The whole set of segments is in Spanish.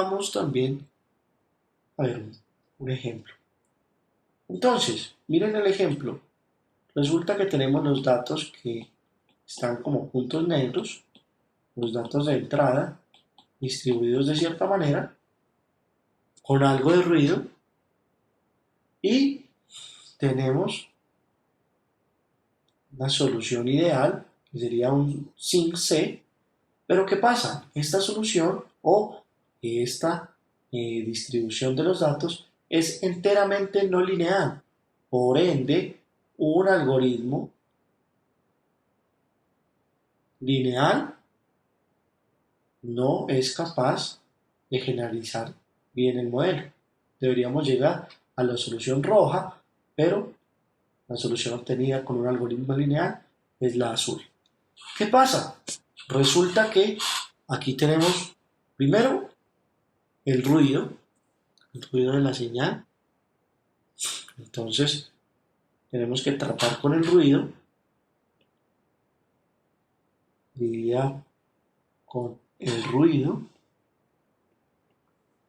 vamos también a ver un ejemplo. Entonces, miren el ejemplo. Resulta que tenemos los datos que están como puntos negros, los datos de entrada, distribuidos de cierta manera, con algo de ruido, y tenemos una solución ideal, que sería un sin C, pero ¿qué pasa? Esta solución o esta distribución de los datos es enteramente no lineal. Por ende, un algoritmo lineal no es capaz de generalizar bien el modelo. Deberíamos llegar a la solución roja, pero la solución obtenida con un algoritmo lineal es la azul. ¿Qué pasa? Resulta que aquí tenemos primero el ruido de la señal. Entonces tenemos que tratar con el ruido, lidiar con el ruido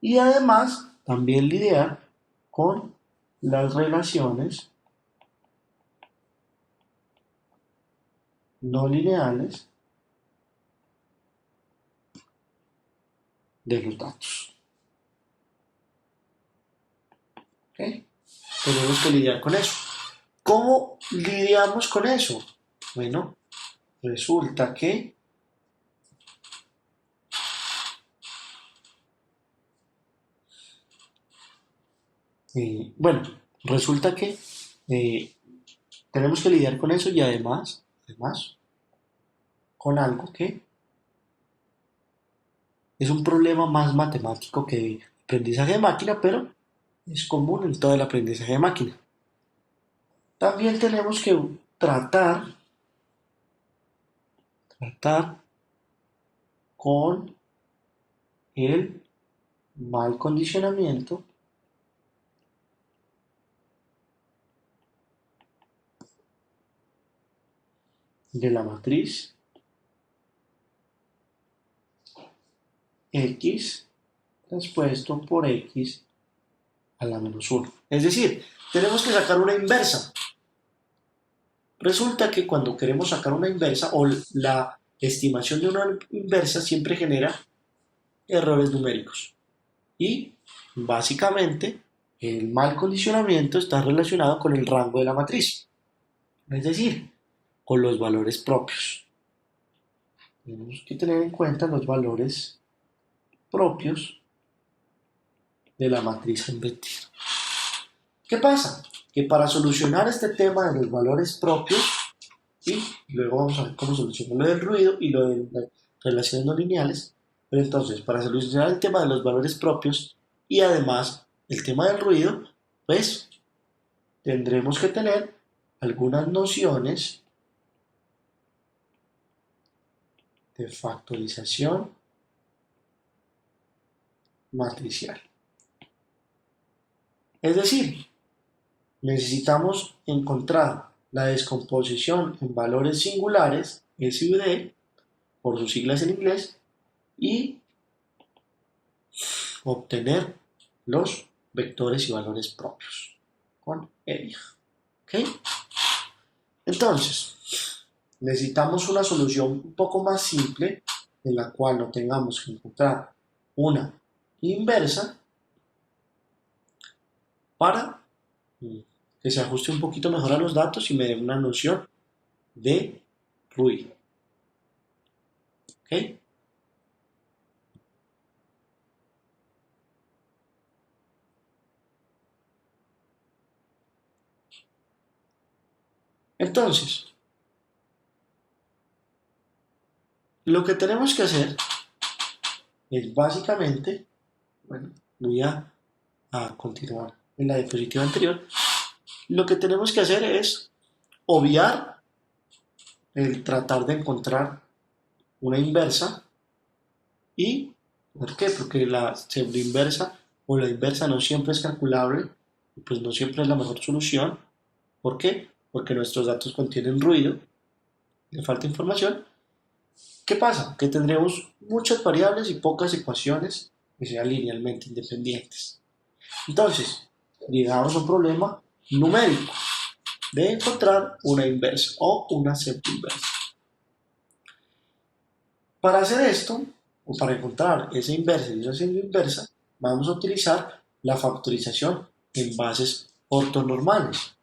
y además también lidiar con las relaciones no lineales de los datos. ¿Okay? Tenemos que lidiar con eso. ¿Cómo lidiamos con eso? Bueno, resulta que tenemos que lidiar con eso y además con algo que es un problema más matemático que de aprendizaje de máquina, pero es común en todo el aprendizaje de máquina. También tenemos que tratar con el mal condicionamiento de la matriz x transpuesto por x a la menos 1. Es decir, tenemos que sacar una inversa. Resulta que cuando queremos sacar una inversa o la estimación de una inversa siempre genera errores numéricos. Y básicamente el mal condicionamiento está relacionado con el rango de la matriz. Es decir, con los valores propios. Tenemos que tener en cuenta los valores propios de la matriz a invertir. ¿Qué pasa? Que para solucionar este tema de los valores propios, y luego vamos a ver cómo solucionar lo del ruido y lo de las relaciones no lineales, pero entonces para solucionar el tema de los valores propios y además el tema del ruido, pues tendremos que tener algunas nociones de factorización matricial. Es decir, necesitamos encontrar la descomposición en valores singulares, S y D, por sus siglas en inglés, y obtener los vectores y valores propios con ELIG. ¿Okay? Entonces, necesitamos una solución un poco más simple en la cual no tengamos que encontrar una inversa para que se ajuste un poquito mejor a los datos y me dé una noción de ruido. ¿Ok? Entonces, lo que tenemos que hacer es básicamente, bueno, voy a continuar en la diapositiva anterior, lo que tenemos que hacer es obviar el tratar de encontrar una inversa. ¿Y por qué? Porque la pseudoinversa o la inversa no siempre es calculable y pues no siempre es la mejor solución. ¿Por qué? Porque nuestros datos contienen ruido, le falta información. ¿Qué pasa? Que tendremos muchas variables y pocas ecuaciones que sean linealmente independientes. Entonces, llegamos a un problema numérico de encontrar una inversa o una septoinversa. Para hacer esto, o para encontrar esa inversa y esa septoinversa, vamos a utilizar la factorización en bases ortonormales.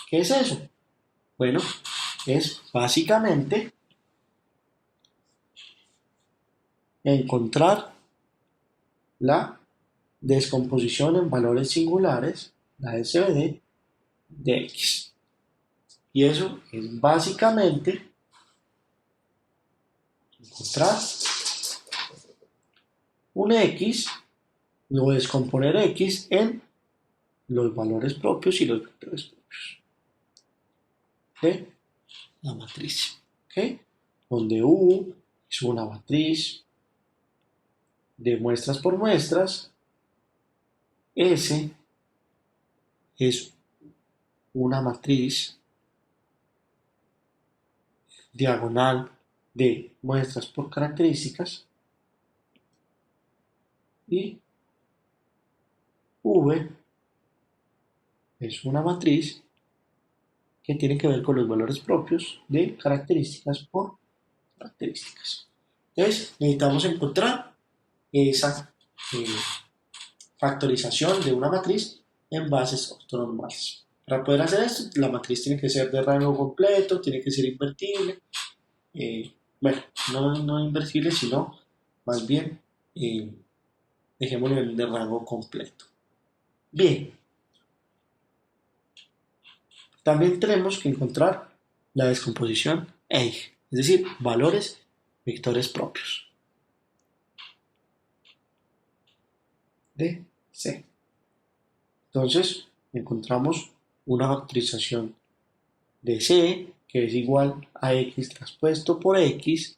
¿Qué es eso? Bueno, es básicamente encontrar la descomposición en valores singulares, la SVD, de X. Y eso es básicamente encontrar un X o descomponer X en los valores propios y los vectores propios de la matriz, ¿okay? Donde U es una matriz de muestras por muestras, S es una matriz diagonal de muestras por características y V es una matriz que tiene que ver con los valores propios de características por características. Entonces necesitamos encontrar esa factorización de una matriz en bases ortonormales. Para poder hacer esto, la matriz tiene que ser de rango completo, tiene que ser invertible. Bueno, no invertible, sino más bien dejémoslo de rango completo. Bien, también tenemos que encontrar la descomposición EIG, es decir, valores vectores propios de C. Entonces, encontramos una factorización de C que es igual a X traspuesto por X,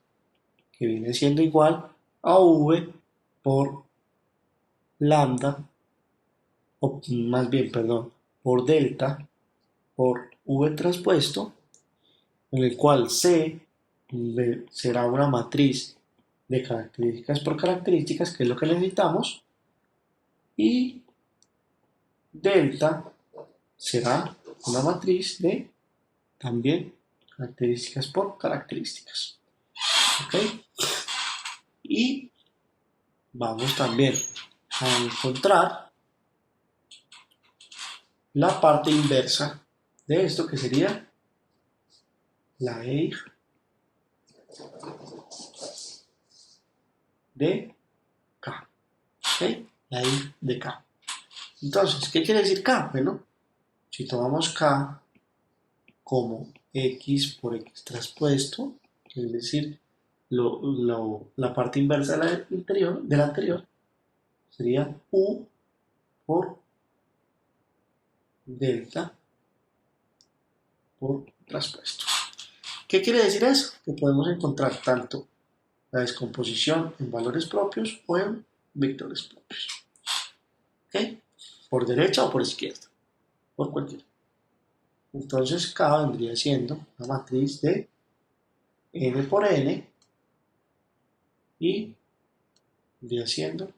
que viene siendo igual a V por lambda, o más bien, perdón, por delta por V traspuesto, en el cual C será una matriz de características por características, que es lo que necesitamos, y delta será una matriz de también características por características. ¿Ok? Y vamos también a encontrar la parte inversa de esto, que sería la EIG de K. ¿Okay? La EIG de K. Entonces, ¿qué quiere decir K? Bueno, si tomamos K como X por X traspuesto, es decir, la parte inversa de la anterior sería U por delta por traspuesto. ¿Qué quiere decir eso? Que podemos encontrar tanto la descomposición en valores propios o en vectores propios. ¿Okay? Por derecha o por izquierda, por cualquiera. Entonces K vendría siendo una matriz de n por n y vendría siendo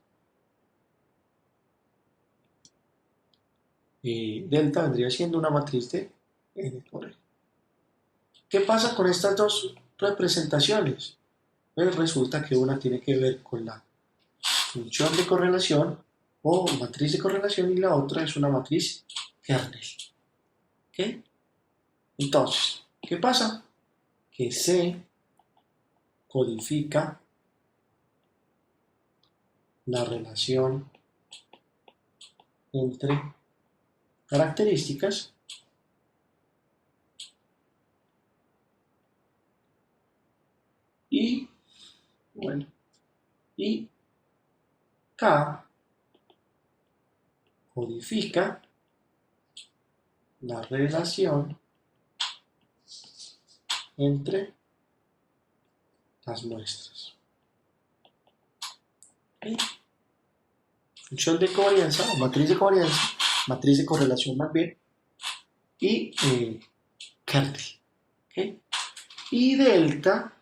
delta vendría siendo una matriz de n por n. ¿Qué pasa con estas dos representaciones? Pues resulta que una tiene que ver con la función de correlación o matriz de correlación, y la otra es una matriz kernel. ¿Okay? Entonces, ¿qué pasa? Que C codifica la relación entre características y, bueno, y K codifica la relación entre las muestras. ¿Okay? Función de covarianza o matriz de covarianza, matriz de correlación más bien, y kernel. ¿Okay? Y delta,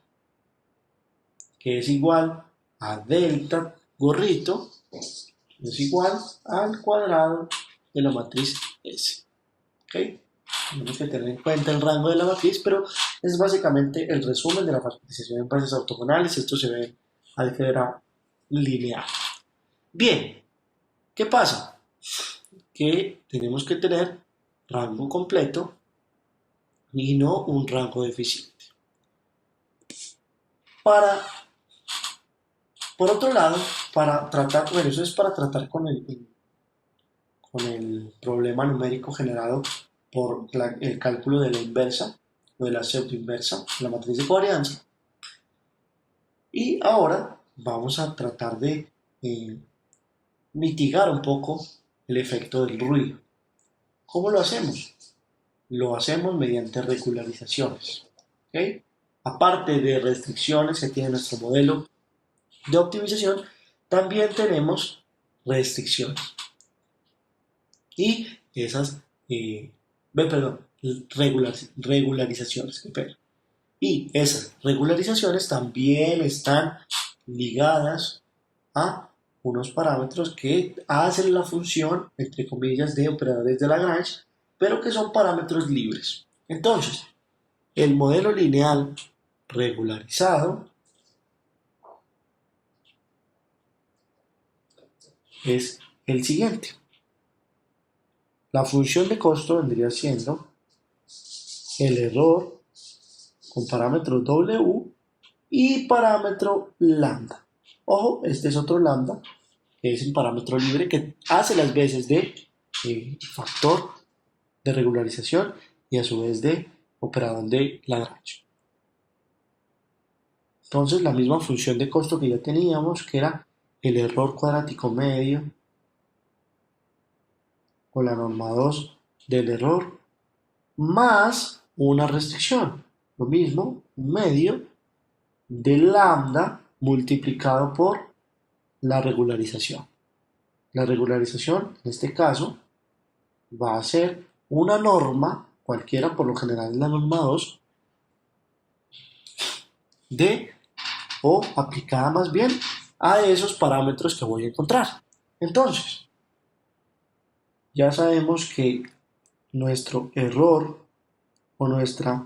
que es igual a delta gorrito es igual al cuadrado de la matriz S. ¿Ok? Tenemos que tener en cuenta el rango de la matriz, pero es básicamente el resumen de la factorización en bases ortogonales. Esto se ve en álgebra lineal. Bien, ¿qué pasa? Que tenemos que tener rango completo y no un rango deficiente. Por otro lado, para tratar, bueno, eso es para tratar con el problema numérico generado por el cálculo de la inversa o de la pseudoinversa, la matriz de covarianza. Y ahora vamos a tratar de mitigar un poco el efecto del ruido. ¿Cómo lo hacemos? Lo hacemos mediante regularizaciones. ¿Okay? Aparte de restricciones que tiene nuestro modelo de optimización, también tenemos restricciones. Y esas, regularizaciones. Y esas regularizaciones también están ligadas a unos parámetros que hacen la función, entre comillas, de operadores de Lagrange, pero que son parámetros libres. Entonces, el modelo lineal regularizado es el siguiente. La función de costo vendría siendo el error con parámetro W y parámetro lambda. Ojo, este es otro lambda, que es un parámetro libre que hace las veces de factor de regularización y a su vez de operador de Lagrange. Entonces la misma función de costo que ya teníamos, que era el error cuadrático medio o la norma 2 del error, más una restricción. Lo mismo, un medio de lambda multiplicado por la regularización. La regularización, en este caso, va a ser una norma, cualquiera, por lo general es la norma 2, de o aplicada más bien a esos parámetros que voy a encontrar. Entonces, ya sabemos que nuestro error o nuestra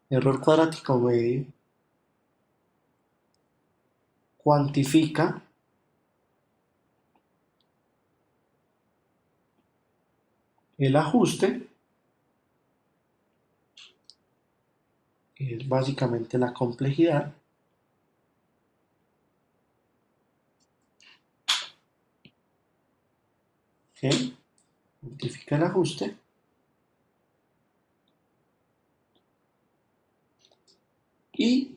error cuadrático medio cuantifica el ajuste, que es básicamente la complejidad, ¿okay? Cuantifica el ajuste y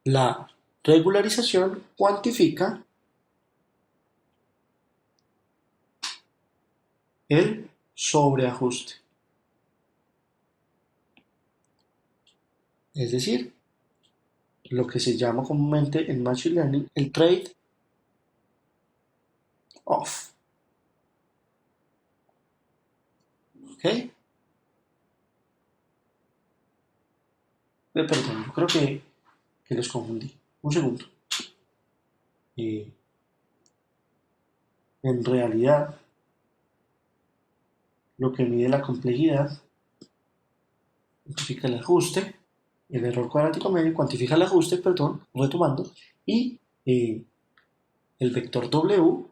la regularización cuantifica el sobreajuste. Es decir, lo que se llama comúnmente en Machine Learning el trade-off. ¿Ok? Perdón, yo creo que los confundí. Un segundo. En realidad, lo que mide la complejidad cuantifica el ajuste, el error cuadrático medio cuantifica el ajuste, perdón, retomando, y el vector W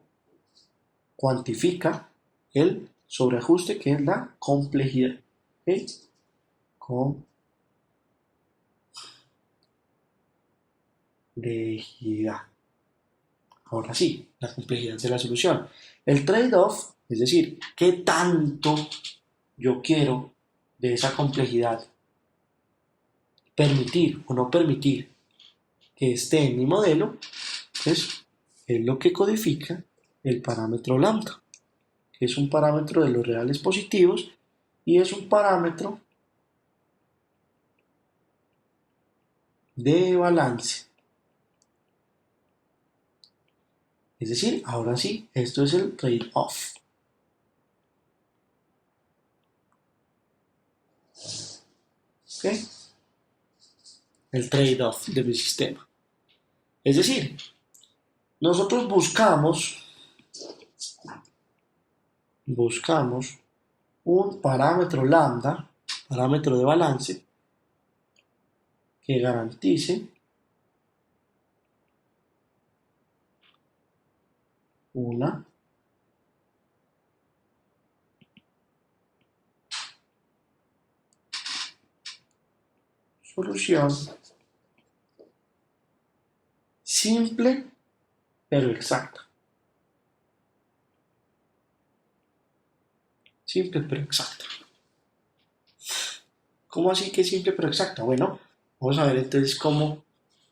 cuantifica el sobreajuste, que es la complejidad. ¿Okay? Complejidad. Ahora sí, la complejidad de la solución. El trade-off, es decir, qué tanto yo quiero de esa complejidad permitir o no permitir que esté en mi modelo, pues es lo que codifica el parámetro lambda, que es un parámetro de los reales positivos y es un parámetro de balance. Es decir, ahora sí, esto es el trade-off. ¿ok? El trade-off de mi sistema. Es decir, nosotros buscamos un parámetro lambda, parámetro de balance, que garantice una solución simple pero exacta. Simple pero exacta. ¿Cómo así que simple pero exacta? Bueno, vamos a ver entonces cómo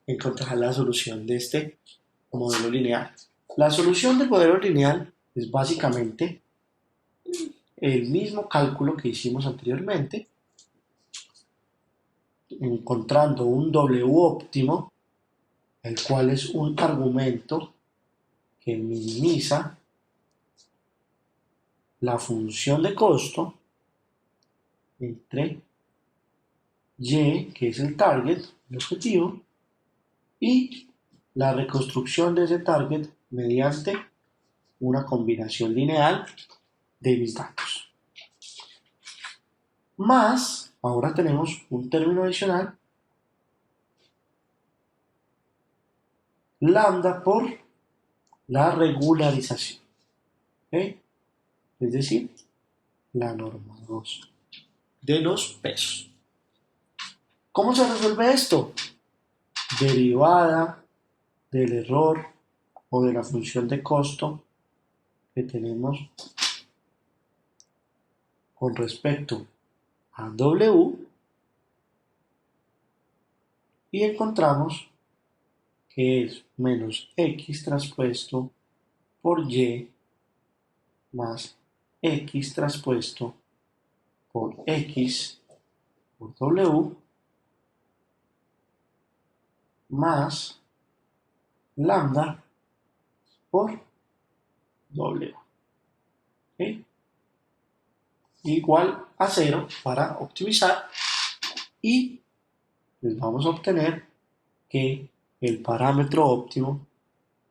encontrar la solución de este modelo lineal. La solución del modelo lineal es básicamente el mismo cálculo que hicimos anteriormente, encontrando un W óptimo, el cual es un argumento que minimiza la función de costo entre Y, que es el target, el objetivo, y la reconstrucción de ese target mediante una combinación lineal de mis datos. Más, ahora tenemos un término adicional, lambda por la regularización, ¿ok? Es decir, la norma 2 de los pesos. ¿Cómo se resuelve esto? Derivada del error o de la función de costo que tenemos con respecto a W y encontramos que es menos X traspuesto por Y más X traspuesto por X por W más lambda por W. ¿Okay? Igual a 0 para optimizar y pues vamos a obtener que el parámetro óptimo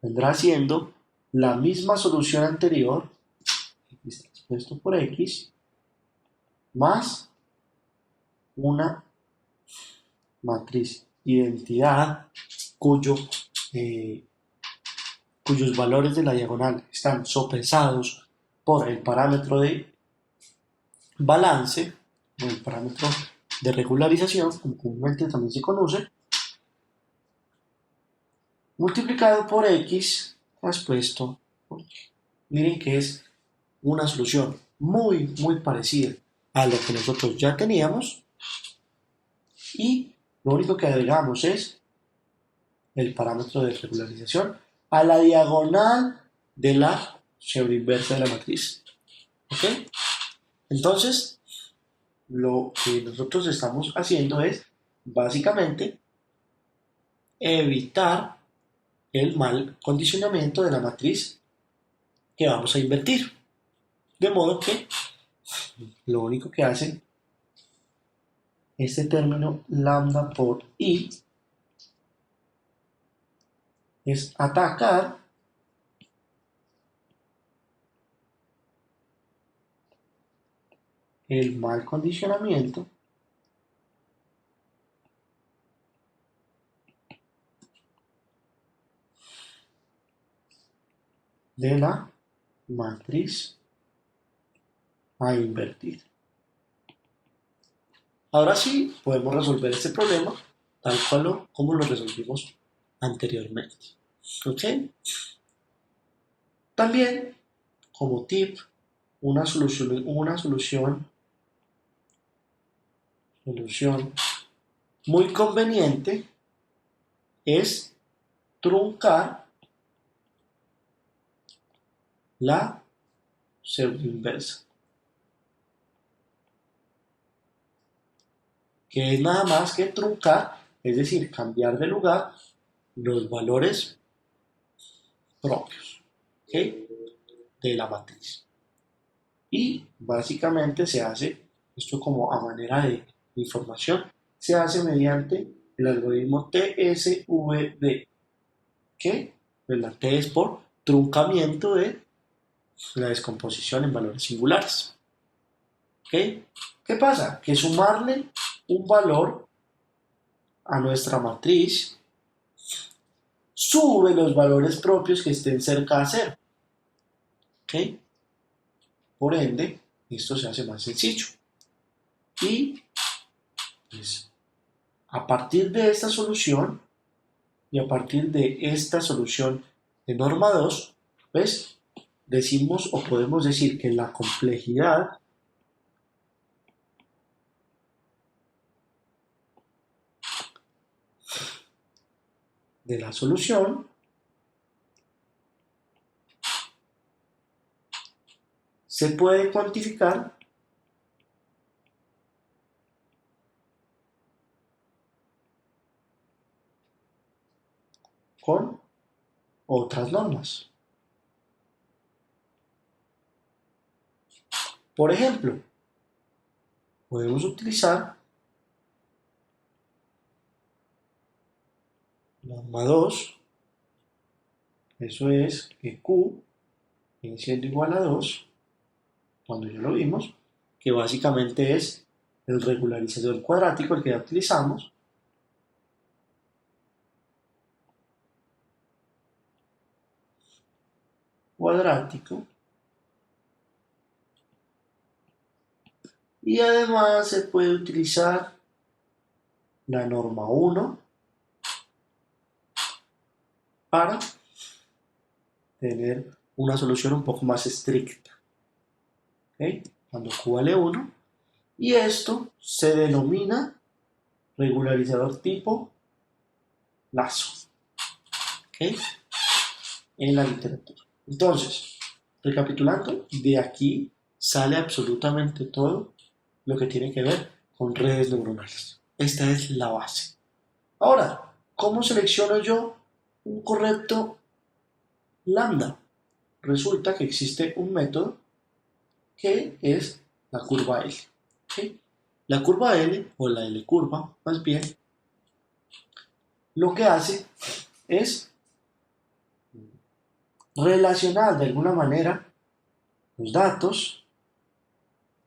vendrá siendo la misma solución anterior, X traspuesto por X, más una matriz identidad cuyos valores de la diagonal están sopesados por el parámetro de balance, o el parámetro de regularización, como comúnmente también se conoce, multiplicado por X traspuesto por Y. Miren que es una solución muy parecida a lo que nosotros ya teníamos y lo único que agregamos es el parámetro de regularización a la diagonal de la pseudoinversa de la matriz. ¿Ok? Entonces, lo que nosotros estamos haciendo es básicamente evitar el mal condicionamiento de la matriz que vamos a invertir. De modo que lo único que hace este término lambda por I es atacar el mal condicionamiento de la matriz a invertir. Ahora sí podemos resolver este problema tal cual como lo resolvimos anteriormente. ¿Ok? También, como tip, una solución muy conveniente es truncar la pseudoinversa, que es nada más que truncar, es decir, cambiar de lugar los valores propios, ¿okay?, de la matriz. Y básicamente se hace esto como a manera de información se hace mediante el algoritmo TSVD, que pues, la T es por truncamiento de la descomposición en valores singulares. ¿Okay? ¿Qué pasa? Que sumarle un valor a nuestra matriz sube los valores propios que estén cerca a cero. ¿Okay? Por ende, esto se hace más sencillo. Y pues, a partir de esta solución y a partir de esta solución de norma 2, pues decimos o podemos decir que la complejidad de la solución se puede cuantificar con otras normas. Por ejemplo, podemos utilizar norma 2, eso es que Q viene siendo igual a 2, cuando ya lo vimos, que básicamente es el regularizador cuadrático, el que ya utilizamos, cuadrático, y además se puede utilizar la norma 1 para tener una solución un poco más estricta. ¿Okay? Cuando Q vale 1, y esto se denomina regularizador tipo lazo. ¿Okay? En la literatura. Entonces, recapitulando, de aquí sale absolutamente todo lo que tiene que ver con redes neuronales. Esta es la base. Ahora, ¿cómo selecciono yo un correcto lambda? Resulta que existe un método que es la curva L. ¿Okay? La curva L, o la L curva, más bien, lo que hace es relacionar de alguna manera los datos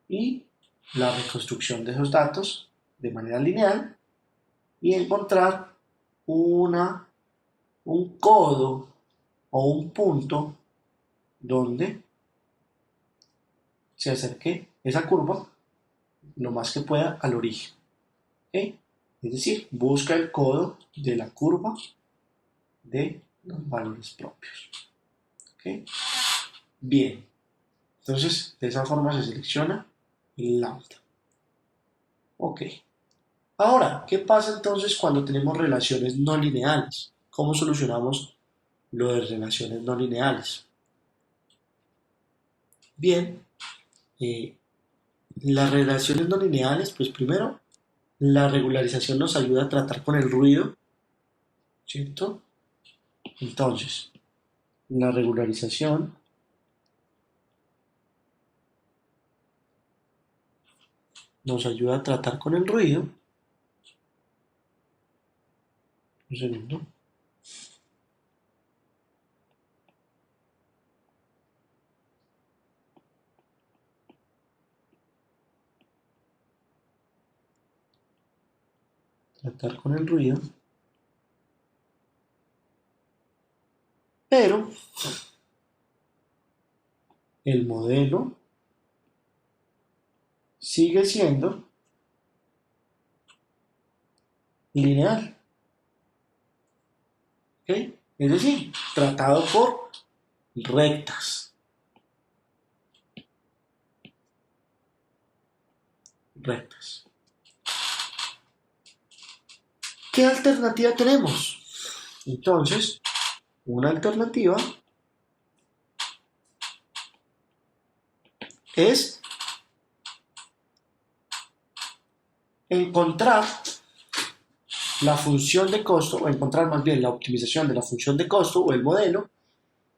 y la reconstrucción de esos datos de manera lineal y encontrar un codo o un punto donde se acerque esa curva lo más que pueda al origen. ¿Okay? Es decir, busca el codo de la curva de los valores propios. ¿Okay? Bien, entonces de esa forma se selecciona el lambda. Ok. Ahora, ¿qué pasa entonces cuando tenemos relaciones no lineales? ¿Cómo solucionamos lo de relaciones no lineales? Bien, eh, las relaciones no lineales, pues primero, la regularización nos ayuda a tratar con el ruido, ¿cierto? Entonces, la regularización nos ayuda a tratar con el ruido. Un segundo. Tratar con el ruido. Pero el modelo sigue siendo lineal. ¿Okay? Es decir, tratado por rectas. Rectas. ¿Qué alternativa tenemos? Entonces, una alternativa es encontrar la función de costo, o encontrar más bien la optimización de la función de costo o el modelo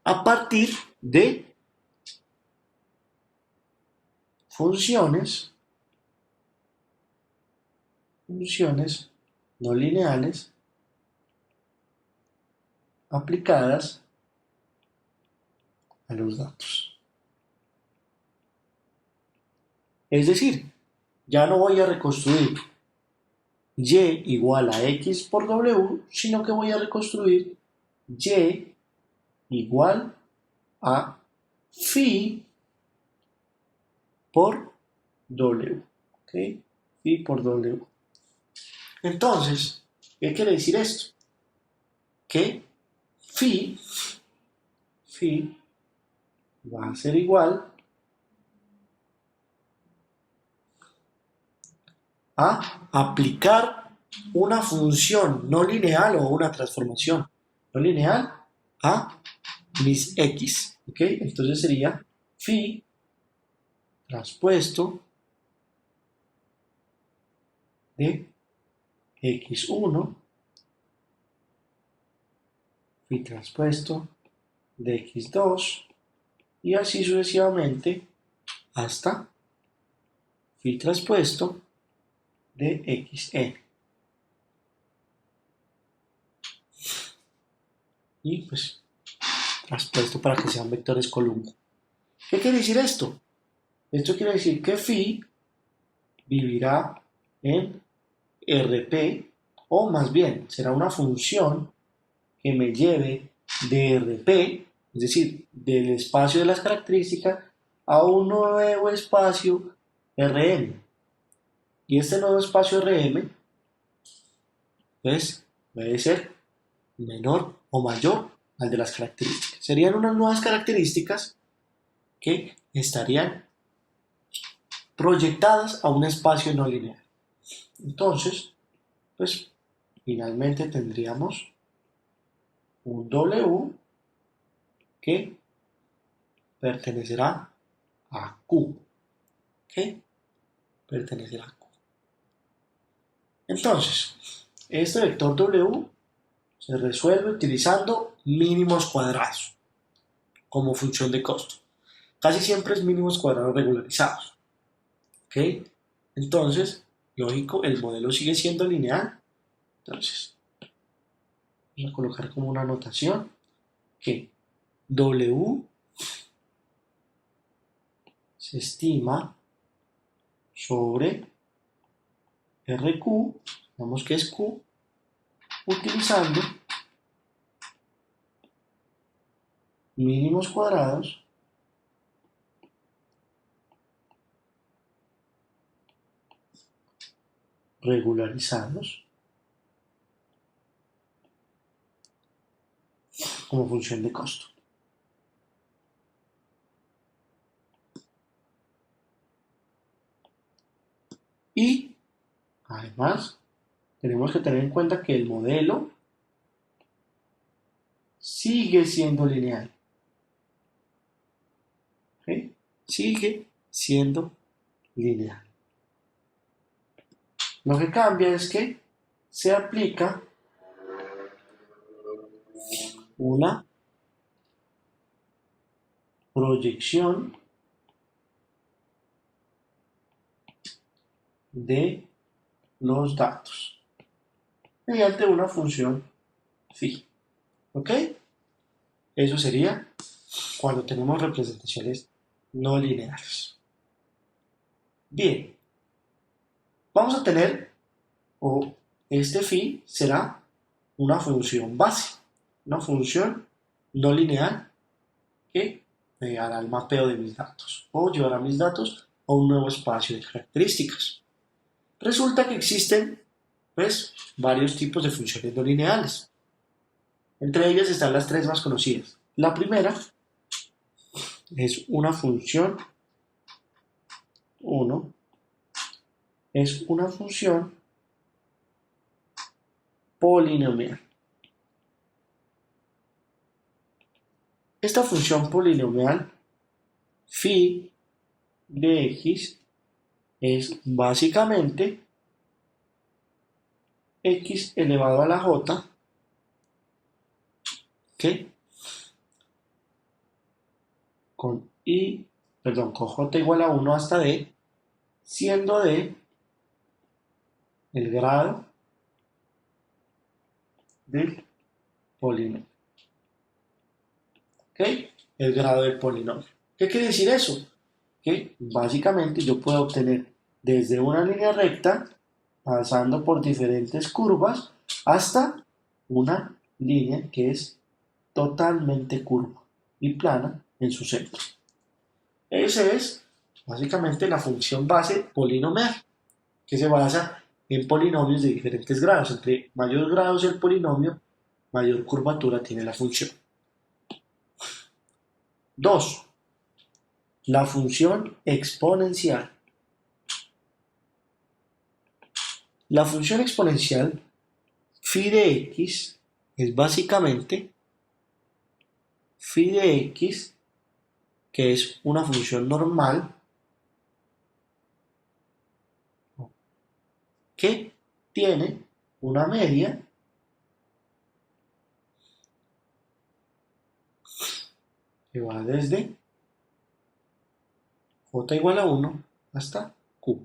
a partir de funciones funciones no lineales aplicadas a los datos. Es decir, ya no voy a reconstruir y igual a x por w, sino que voy a reconstruir y igual a phi por w. ¿Ok? Phi por w. Entonces, ¿qué quiere decir esto? Que phi va a ser igual a aplicar una función no lineal o una transformación no lineal a mis x. ¿Ok? Entonces sería phi traspuesto de x1, phi traspuesto de x2 y así sucesivamente hasta phi traspuesto de xn. Y pues traspuesto para que sean vectores Columbo. ¿Qué quiere decir esto? Esto quiere decir que phi vivirá en RP, o más bien será una función que me lleve de RP, es decir, del espacio de las características, a un nuevo espacio Rm. Y este nuevo espacio Rm pues, puede ser menor o mayor al de las características. Serían unas nuevas características que estarían proyectadas a un espacio no lineal. Entonces, pues finalmente tendríamos un W que pertenecerá a Q. ¿Ok? Pertenecerá a Q. Entonces, este vector W se resuelve utilizando mínimos cuadrados como función de costo. Casi siempre es mínimos cuadrados regularizados. ¿Ok? Entonces, lógico, el modelo sigue siendo lineal. Entonces, vamos a colocar como una anotación que W se estima sobre RQ, digamos que es Q, utilizando mínimos cuadrados regularizados como función de costo. Y además tenemos que tener en cuenta que el modelo sigue siendo lineal. ¿Ok? Sigue siendo lineal. Lo que cambia es que se aplica una proyección de los datos mediante una función phi. ¿Ok? Eso sería cuando tenemos representaciones no lineales. Bien, vamos a tener, o este phi será una función base, una función no lineal que me hará el mapeo de mis datos o llevará mis datos a un nuevo espacio de características. Resulta que existen pues varios tipos de funciones no lineales. Entre ellas están las tres más conocidas. La primera es una función 1, es una función polinomial. Esta función polinomial phi de x es básicamente x elevado a la j que con j igual a 1 hasta d, siendo d el grado del polinomio. ¿Ok? El grado del polinomio. ¿Qué quiere decir eso? Que básicamente yo puedo obtener desde una línea recta, pasando por diferentes curvas, hasta una línea que es totalmente curva y plana en su centro. Esa es básicamente la función base polinomial, que se basa en polinomios de diferentes grados. Entre mayor grado sea el polinomio, mayor curvatura tiene la función. 2. La función exponencial. La función exponencial phi de x es básicamente phi de x, que es una función normal que tiene una media que va desde j igual a 1 hasta q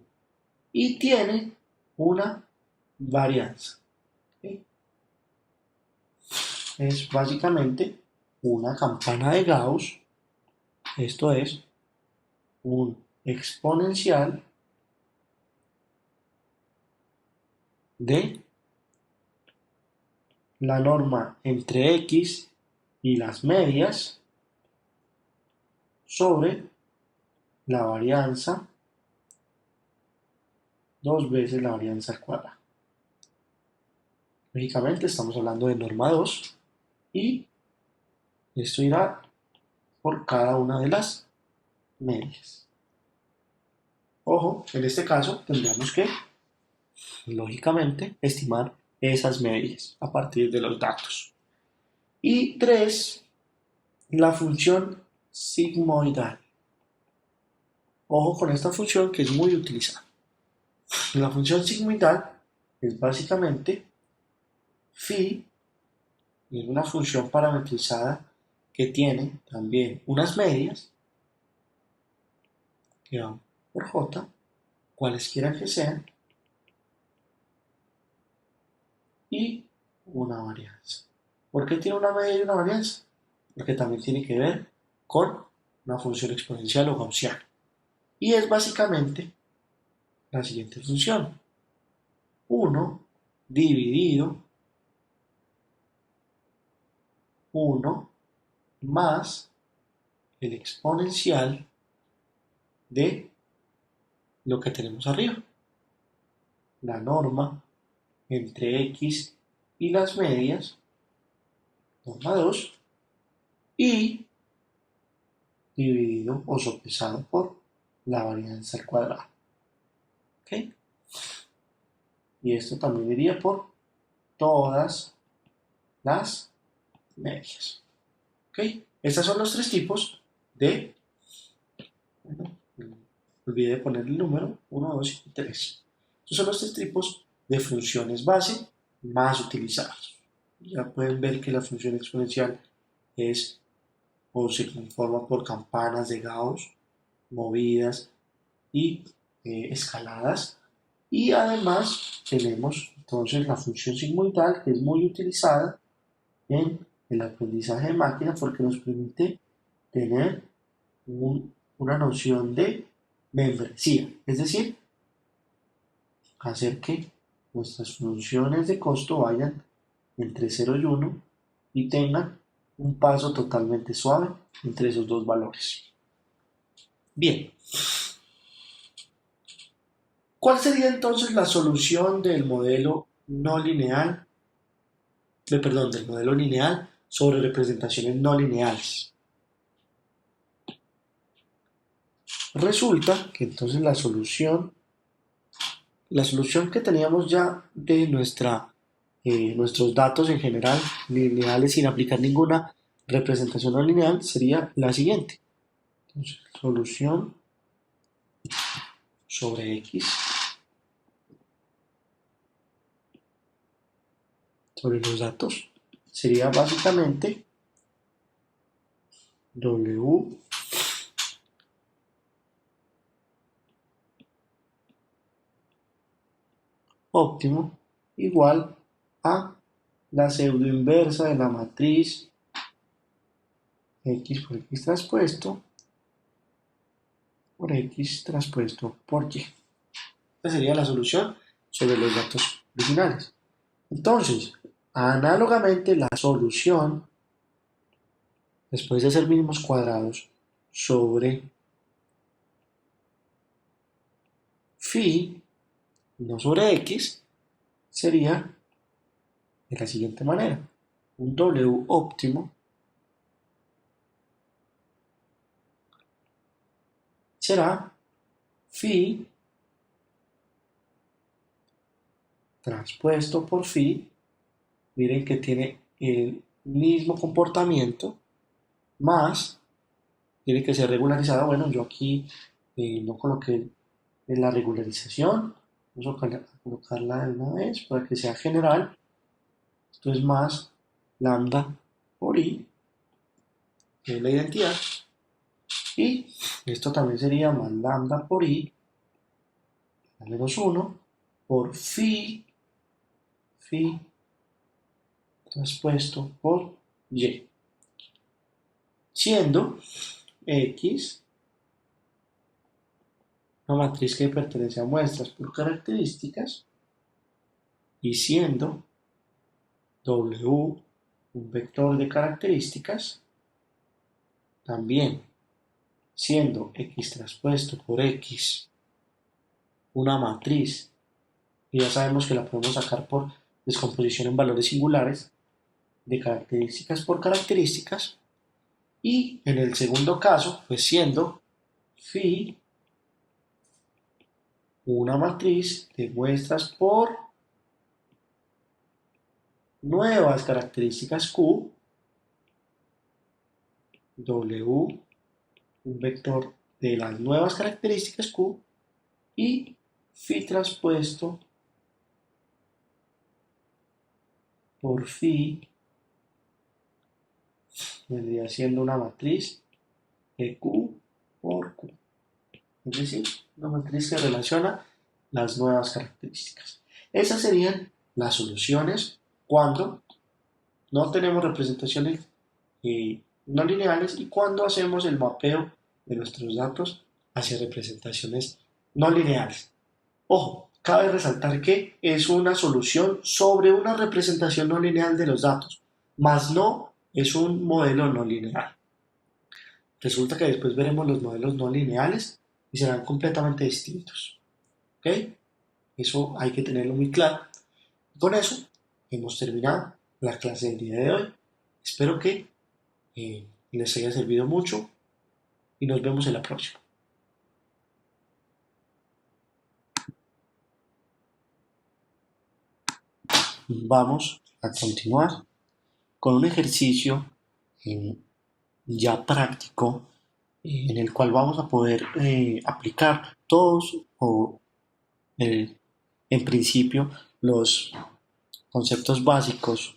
y tiene una varianza. ¿Sí? Es básicamente una campana de Gauss, esto es un exponencial de la norma entre x y las medias sobre la varianza 2 veces la varianza al cuadrado. Lógicamente estamos hablando de norma 2 y esto irá por cada una de las medias. Ojo, en este caso tendríamos que, lógicamente, estimar esas medias a partir de los datos. Y 3, la función sigmoidal. Ojo con esta función que es muy utilizada. La función sigmoidal es básicamente phi, es una función parametrizada que tiene también unas medias que van por j, cualesquiera que sean, y una varianza. ¿Por qué tiene una media y una varianza? Porque también tiene que ver con una función exponencial o gaussiana. Y es básicamente la siguiente función. 1 dividido 1 más el exponencial de lo que tenemos arriba. La norma entre x y las medias, norma 2, y dividido o sopesado por la varianza al cuadrado. ¿Ok? Y esto también iría por todas las medias. ¿Ok? Estos son los 3 tipos de... Bueno, olvidé poner el número 1, 2 y 3. Estos son los 3 tipos de funciones base más utilizados. Ya pueden ver que la función exponencial es o se conforma por campanas de Gauss movidas y escaladas. Y además tenemos entonces la función sigmoidal, que es muy utilizada en el aprendizaje de máquina porque nos permite tener una noción de membresía, es decir, hacer que nuestras funciones de costo vayan entre 0 y 1 y tengan un paso totalmente suave entre esos dos valores. Bien, ¿cuál sería entonces la solución del modelo no lineal, del modelo lineal sobre representaciones no lineales? Resulta que entonces la solución que teníamos ya de nuestros datos en general, lineales sin aplicar ninguna representación no lineal, sería la siguiente. Entonces, solución sobre x sobre los datos sería básicamente w óptimo igual a la pseudo inversa de la matriz x por x traspuesto por x traspuesto por y. Esta sería la solución sobre los datos originales. Entonces, análogamente, la solución, después de ser mínimos cuadrados sobre phi, no sobre x, sería de la siguiente manera. Un W óptimo será phi transpuesto por phi. Miren que tiene el mismo comportamiento, más tiene que ser regularizada. Bueno, yo aquí no coloqué la regularización, vamos a colocarla de una vez para que sea general. Esto es más lambda por i, que es la identidad, y esto también sería más lambda por i, a menos 1, por phi transpuesto por y, siendo x una matriz que pertenece a muestras por características y siendo W un vector de características, también siendo x transpuesto por x una matriz, y ya sabemos que la podemos sacar por descomposición en valores singulares de características por características, y en el segundo caso, pues siendo phi una matriz de muestras por nuevas características Q, W un vector de las nuevas características Q, y phi transpuesto por phi vendría siendo una matriz de Q por Q, es decir, una matriz que relaciona las nuevas características. Esas serían las soluciones cuando no tenemos representaciones no lineales y cuando hacemos el mapeo de nuestros datos hacia representaciones no lineales. Ojo, cabe resaltar que es una solución sobre una representación no lineal de los datos, más no es un modelo no lineal. Resulta que después veremos los modelos no lineales y serán completamente distintos. ¿Ok? Eso hay que tenerlo muy claro. Con eso hemos terminado la clase del día de hoy. Espero que les haya servido mucho y nos vemos en la próxima. Vamos a continuar con un ejercicio ya práctico en el cual vamos a poder aplicar todos o en principio los conceptos básicos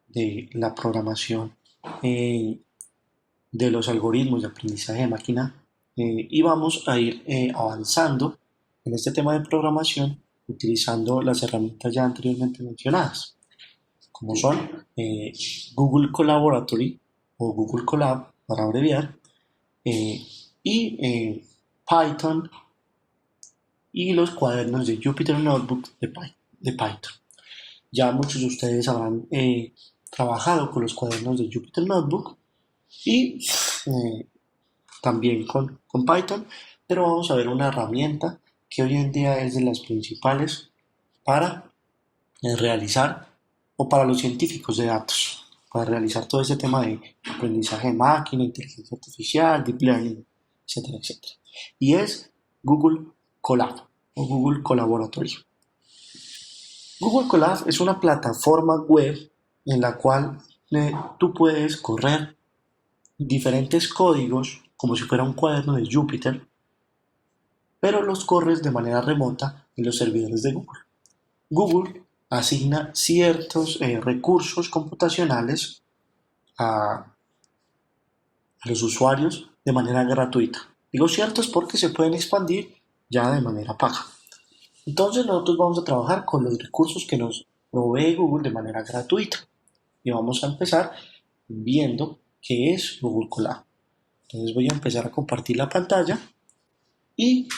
de la programación de los algoritmos de aprendizaje de máquina y vamos a ir avanzando en este tema de programación utilizando las herramientas ya anteriormente mencionadas, como son Google Collaboratory o Google Colab para abreviar, y Python y los cuadernos de Jupyter Notebook de Python. Ya muchos de ustedes habrán trabajado con los cuadernos de Jupyter Notebook y también con Python, pero vamos a ver una herramienta que hoy en día es de las principales para realizar o para los científicos de datos, para realizar todo ese tema de aprendizaje de máquina, inteligencia artificial, deep learning, etcétera, etcétera. Y es Google Colab o Google Collaboratory. Google Colab es una plataforma web en la cual tú puedes correr diferentes códigos como si fuera un cuaderno de Jupyter, pero los corres de manera remota en los servidores de Google. Google asigna ciertos recursos computacionales a los usuarios de manera gratuita. Digo ciertos porque se pueden expandir ya de manera paga. Entonces nosotros vamos a trabajar con los recursos que nos provee Google de manera gratuita y vamos a empezar viendo qué es Google Colab. Entonces voy a empezar a compartir la pantalla y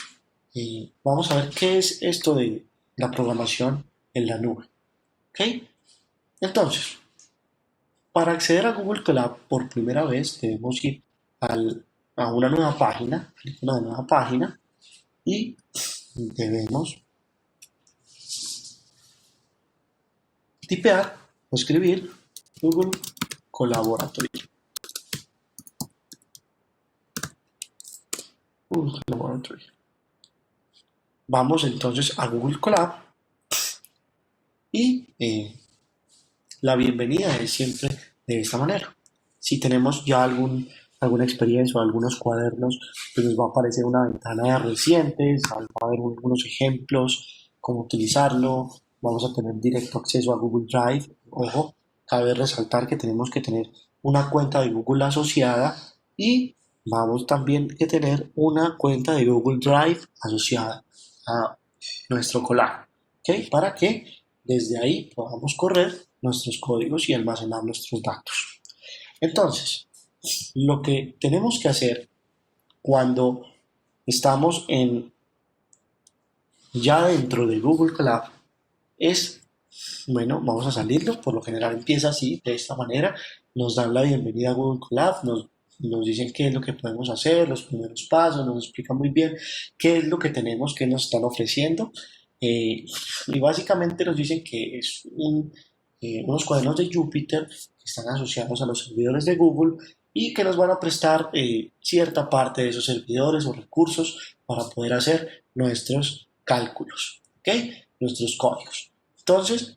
vamos a ver qué es esto de la programación en la nube. ¿Ok? Entonces, para acceder a Google Colab por primera vez debemos ir a una nueva página, una nueva página y debemos tipear o escribir Google Collaboratory. Google Collaboratory. Vamos entonces a Google Colab y la bienvenida es siempre de esta manera. Si tenemos ya alguna experiencia o algunos cuadernos, pues nos va a aparecer una ventana de recientes, va a haber algunos ejemplos, cómo utilizarlo, vamos a tener directo acceso a Google Drive. Ojo, cabe resaltar que tenemos que tener una cuenta de Google asociada y vamos también que tener una cuenta de Google Drive asociada a nuestro Colab, ¿ok? Para que desde ahí podamos correr nuestros códigos y almacenar nuestros datos. Entonces, lo que tenemos que hacer cuando estamos ya dentro de Google Colab es, bueno, vamos a salirlo, por lo general empieza así, de esta manera, nos dan la bienvenida a Google Colab, nos dicen qué es lo que podemos hacer, los primeros pasos, nos explican muy bien qué es lo que tenemos, qué nos están ofreciendo, y básicamente nos dicen que es unos cuadernos de Jupyter que están asociados a los servidores de Google y que nos van a prestar cierta parte de esos servidores o recursos para poder hacer nuestros cálculos, ¿ok? Nuestros códigos. Entonces,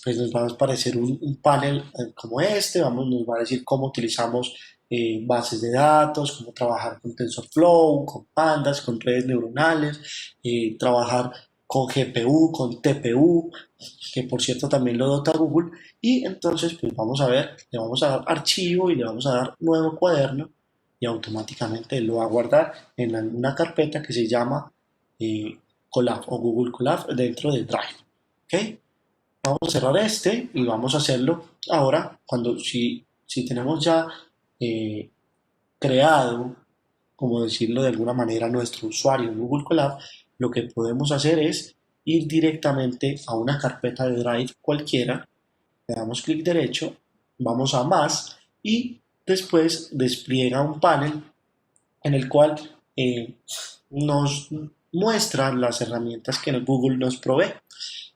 pues nos va a aparecer un panel como este, nos va a decir cómo utilizamos bases de datos, cómo trabajar con TensorFlow, con pandas, con redes neuronales, trabajar con GPU, con TPU, que por cierto también lo dota Google, y entonces pues vamos a ver, le vamos a dar archivo y le vamos a dar nuevo cuaderno y automáticamente lo va a guardar en una carpeta que se llama Colab o Google Colab dentro de Drive. ¿Ok? Vamos a cerrar este y vamos a hacerlo ahora cuando si tenemos ya eh, creado, como decirlo de alguna manera, nuestro usuario en Google Colab, lo que podemos hacer es ir directamente a una carpeta de Drive cualquiera, le damos clic derecho, vamos a más y después despliega un panel en el cual nos muestra las herramientas que Google nos provee.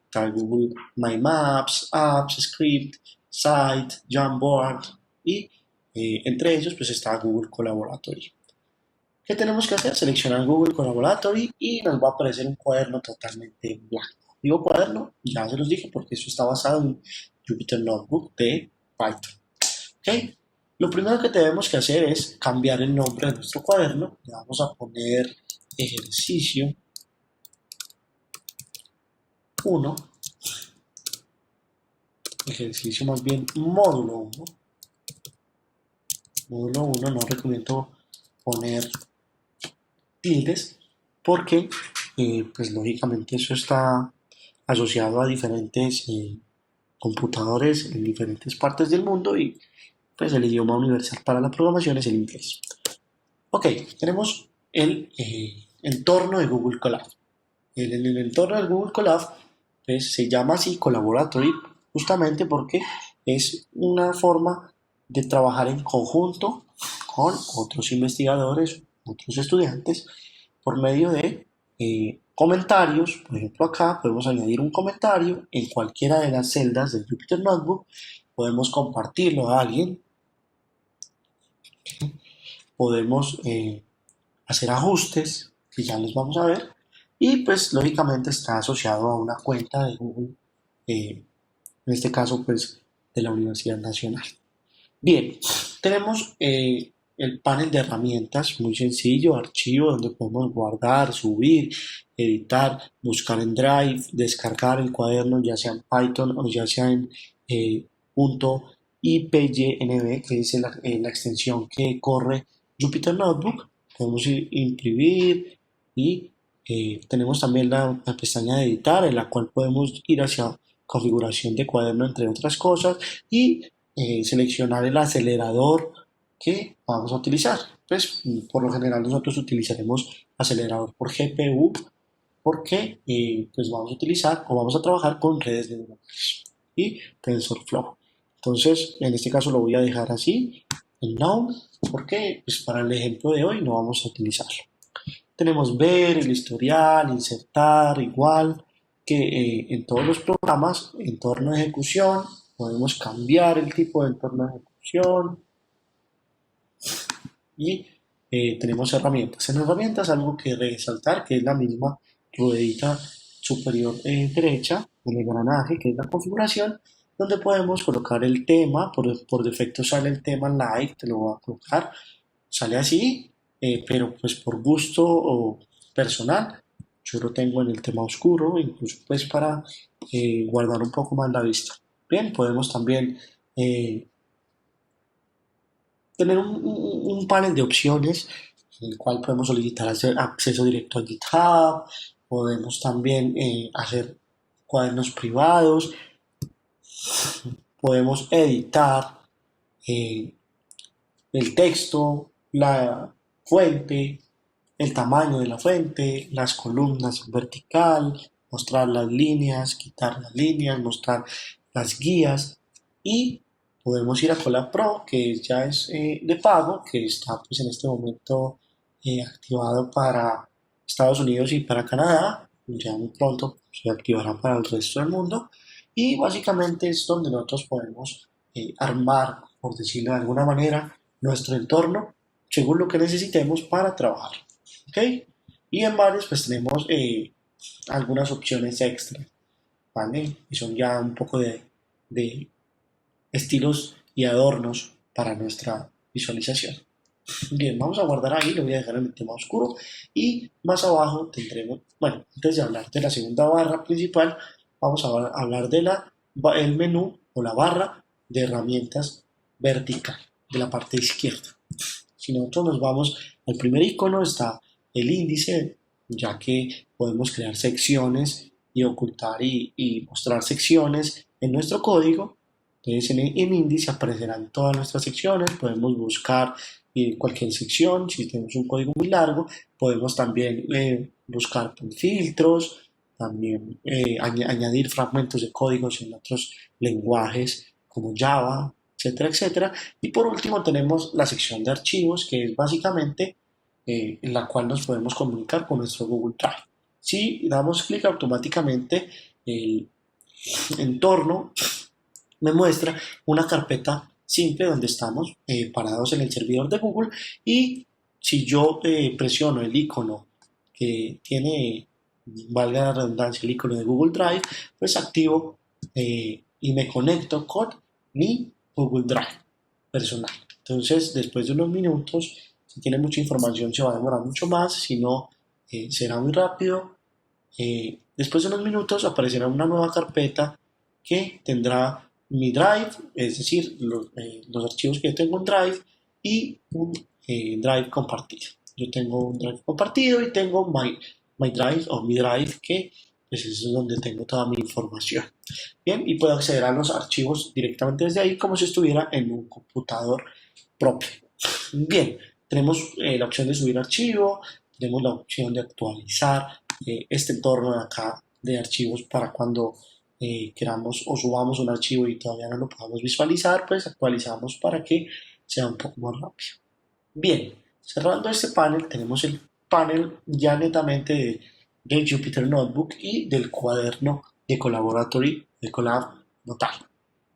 Está Google My Maps, Apps, Script, Site, Jamboard y entre ellos pues está Google Collaboratory. ¿Qué tenemos que hacer? Seleccionar Google Collaboratory y nos va a aparecer un cuaderno totalmente blanco. Digo cuaderno, ya se los dije porque eso está basado en Jupyter Notebook de Python. ¿Ok? Lo primero que tenemos que hacer es cambiar el nombre de nuestro cuaderno. Le vamos a poner ejercicio 1, ejercicio más bien módulo 1. Módulo 1 no recomiendo poner tildes porque pues lógicamente eso está asociado a diferentes computadores en diferentes partes del mundo y pues el idioma universal para la programación es el inglés. Ok, tenemos el entorno de Google Colab. El entorno de Google Colab pues, se llama así Collaboratory justamente porque es una forma de trabajar en conjunto con otros investigadores, otros estudiantes, por medio de comentarios. Por ejemplo, acá podemos añadir un comentario en cualquiera de las celdas del Jupyter Notebook, podemos compartirlo a alguien, podemos hacer ajustes, que ya los vamos a ver, y pues lógicamente está asociado a una cuenta de Google, en este caso pues de la Universidad Nacional. Bien, tenemos el panel de herramientas muy sencillo, archivo donde podemos guardar, subir, editar, buscar en Drive, descargar el cuaderno ya sea en Python o ya sea en .ipynb, que es la extensión que corre Jupyter Notebook. Podemos imprimir y Tenemos también la pestaña de editar, en la cual podemos ir hacia configuración de cuaderno, entre otras cosas, y seleccionar el acelerador que vamos a utilizar. Pues por lo general nosotros utilizaremos acelerador por GPU porque pues vamos a utilizar o vamos a trabajar con redes neuronales y TensorFlow. Entonces, en este caso lo voy a dejar así, en Node, porque pues, para el ejemplo de hoy no vamos a utilizarlo. Tenemos ver, el historial, insertar, igual que en todos los programas, entorno de ejecución, podemos cambiar el tipo de entorno de ejecución y tenemos herramientas. En herramientas algo que resaltar que es la misma ruedita superior derecha del engranaje, que es la configuración, donde podemos colocar el tema, por defecto sale el tema live, te lo voy a colocar, sale así, pero pues por gusto o personal, yo lo tengo en el tema oscuro, incluso pues para guardar un poco más la vista. Bien, podemos también tener un panel de opciones en el cual podemos solicitar acceso directo a GitHub, podemos también hacer cuadernos privados, podemos editar eh, el texto, la fuente, el tamaño de la fuente, las columnas en vertical, mostrar las líneas, quitar las líneas, mostrar las guías y podemos ir a Colab Pro, que ya es de pago, que está pues en este momento activado para Estados Unidos y para Canadá, ya muy pronto se activará para el resto del mundo y básicamente es donde nosotros podemos armar, por decirlo de alguna manera, nuestro entorno según lo que necesitemos para trabajar. ¿Ok? Y en varios pues tenemos algunas opciones extra, ¿vale? Y son ya un poco de estilos y adornos para nuestra visualización. Bien, vamos a guardar ahí, lo voy a dejar en el tema oscuro y más abajo tendremos, bueno, antes de hablar de la segunda barra principal, vamos a hablar de el menú o la barra de herramientas vertical de la parte izquierda. Si nosotros nos vamos al primer icono está el índice, ya que podemos crear secciones y ocultar y mostrar secciones en nuestro código. Entonces en índice aparecerán todas nuestras secciones, podemos buscar cualquier sección, si tenemos un código muy largo, podemos también buscar filtros, también añadir fragmentos de códigos en otros lenguajes como Java, etcétera, etcétera. Y por último tenemos la sección de archivos, que es básicamente en la cual nos podemos comunicar con nuestro Google Drive. Si damos clic automáticamente, el entorno me muestra una carpeta simple donde estamos parados en el servidor de Google y si yo presiono el icono que tiene, valga la redundancia, el icono de Google Drive, pues activo y me conecto con mi Google Drive personal. Entonces, después de unos minutos, si tiene mucha información se va a demorar mucho más, si no, será muy rápido. Después de unos minutos aparecerá una nueva carpeta que tendrá mi Drive, es decir, los archivos que yo tengo en Drive y un Drive compartido. Yo tengo un Drive compartido y tengo my Drive o mi Drive que pues, es donde tengo toda mi información. Bien, y puedo acceder a los archivos directamente desde ahí como si estuviera en un computador propio. Bien, tenemos la opción de subir archivo, tenemos la opción de actualizar este entorno de acá de archivos para cuando queramos o subamos un archivo y todavía no lo podamos visualizar, pues actualizamos para que sea un poco más rápido. Bien, cerrando este panel tenemos el panel ya netamente de Jupyter Notebook y del cuaderno de Collaboratory de Colab Notal.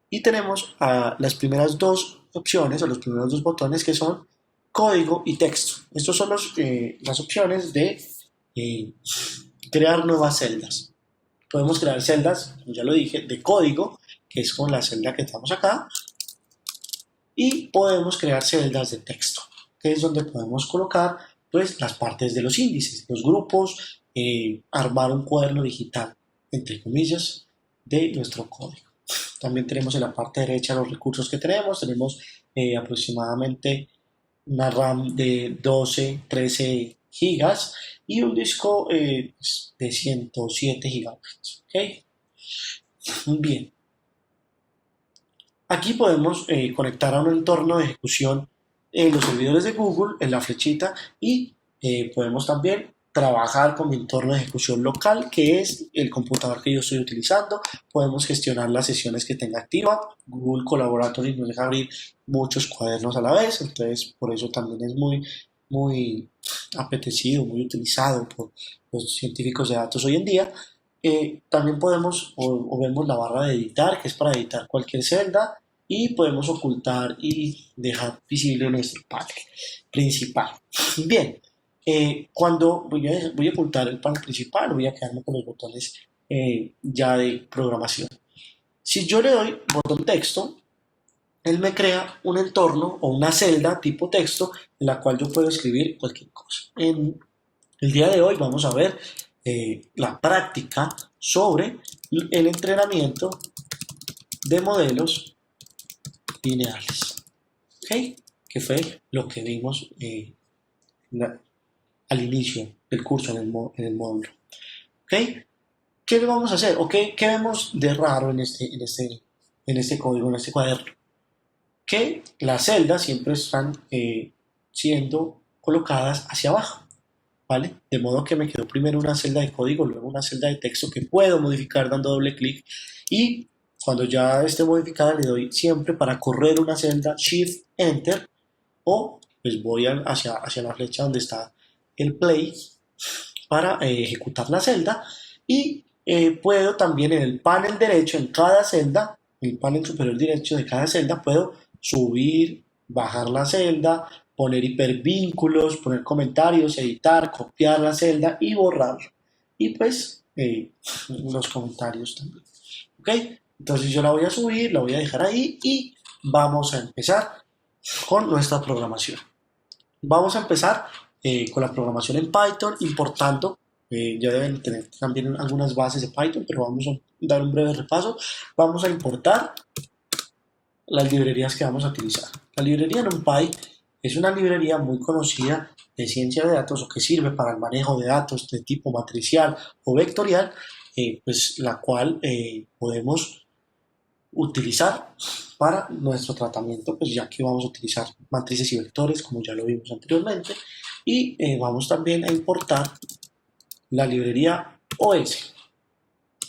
Y tenemos las primeras dos opciones o los primeros dos botones que son código y texto. Estos son las opciones de eh, crear nuevas celdas. Podemos crear celdas, como ya lo dije, de código, que es con la celda que estamos acá, y podemos crear celdas de texto, que es donde podemos colocar pues las partes de los índices, los grupos, armar un cuaderno digital, entre comillas, de nuestro código. También tenemos en la parte derecha los recursos que tenemos aproximadamente una RAM de 12, 13 gigas y un disco de 107 gigabytes. ¿Ok? Bien, aquí podemos conectar a un entorno de ejecución en los servidores de Google, en la flechita, y podemos también trabajar con mi entorno de ejecución local, que es el computador que yo estoy utilizando. Podemos gestionar las sesiones que tenga activa. Google Collaboratory nos deja abrir muchos cuadernos a la vez, entonces por eso también es muy apetecido, muy utilizado por los científicos de datos hoy en día. También podemos o vemos la barra de editar, que es para editar cualquier celda, y podemos ocultar y dejar visible nuestro panel principal. Bien, cuando voy a ocultar el panel principal, voy a quedarme con los botones ya de programación. Si yo le doy botón texto, él me crea un entorno o una celda tipo texto en la cual yo puedo escribir cualquier cosa. En el día de hoy vamos a ver la práctica sobre el entrenamiento de modelos lineales, ¿ok? Que fue lo que vimos al inicio del curso en el módulo, ¿ok? ¿Qué le vamos a hacer? ¿O qué vemos de raro en este código, en este cuaderno? Que las celdas siempre están siendo colocadas hacia abajo, ¿vale? De modo que me quedó primero una celda de código, luego una celda de texto que puedo modificar dando doble clic, y cuando ya esté modificada le doy siempre para correr una celda Shift Enter, o pues voy hacia la flecha donde está el play para ejecutar la celda, y puedo también en el panel derecho, en cada celda, en el panel superior derecho de cada celda, puedo subir, bajar la celda, poner hipervínculos, poner comentarios, editar, copiar la celda y borrar. Y pues los comentarios también. ¿Ok? Entonces yo la voy a subir, la voy a dejar ahí y vamos a empezar con nuestra programación. Vamos a empezar con la programación en Python, importando, ya deben tener también algunas bases de Python, pero vamos a dar un breve repaso. Vamos a importar las librerías que vamos a utilizar. La librería NumPy es una librería muy conocida de ciencia de datos, o que sirve para el manejo de datos de tipo matricial o vectorial, pues la cual podemos utilizar para nuestro tratamiento, pues ya que vamos a utilizar matrices y vectores como ya lo vimos anteriormente, y vamos también a importar la librería OS,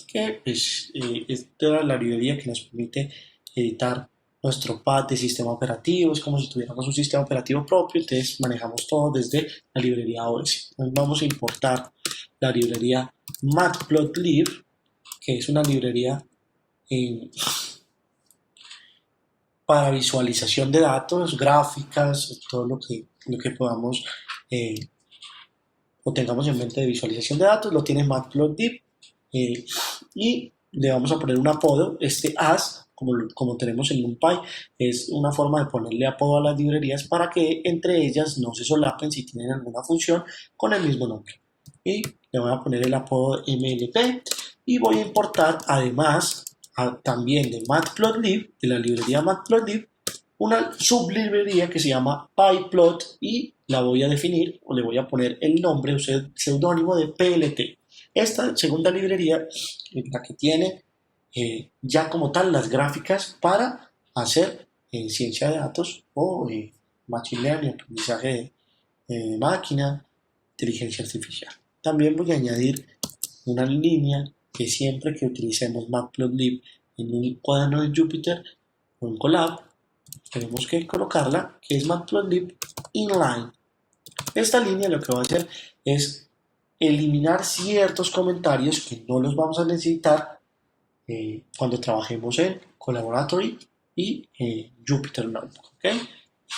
que pues, es toda la librería que nos permite editar nuestro pad de sistema operativo. Es como si tuviéramos un sistema operativo propio, entonces manejamos todo desde la librería OS. Entonces vamos a importar la librería Matplotlib, que es una librería para visualización de datos, gráficas, todo lo que podamos o tengamos en mente de visualización de datos, lo tiene Matplotlib, y le vamos a poner un apodo. Este as, como tenemos en NumPy, es una forma de ponerle apodo a las librerías para que entre ellas no se solapen si tienen alguna función con el mismo nombre. Y le voy a poner el apodo MLP, y voy a importar además también de Matplotlib, de la librería Matplotlib, una sublibrería que se llama PyPlot, y la voy a definir o le voy a poner el nombre o seudónimo de PLT. Esta segunda librería es la que tiene ya como tal las gráficas para hacer ciencia de datos o machine learning, aprendizaje de máquina, inteligencia artificial. También voy a añadir una línea que siempre que utilicemos Matplotlib en un cuaderno de Jupyter o en Colab, tenemos que colocarla, que es Matplotlib inline. Esta línea lo que va a hacer es eliminar ciertos comentarios que no los vamos a necesitar cuando trabajemos en Collaboratory y Jupyter Notebook, ¿okay?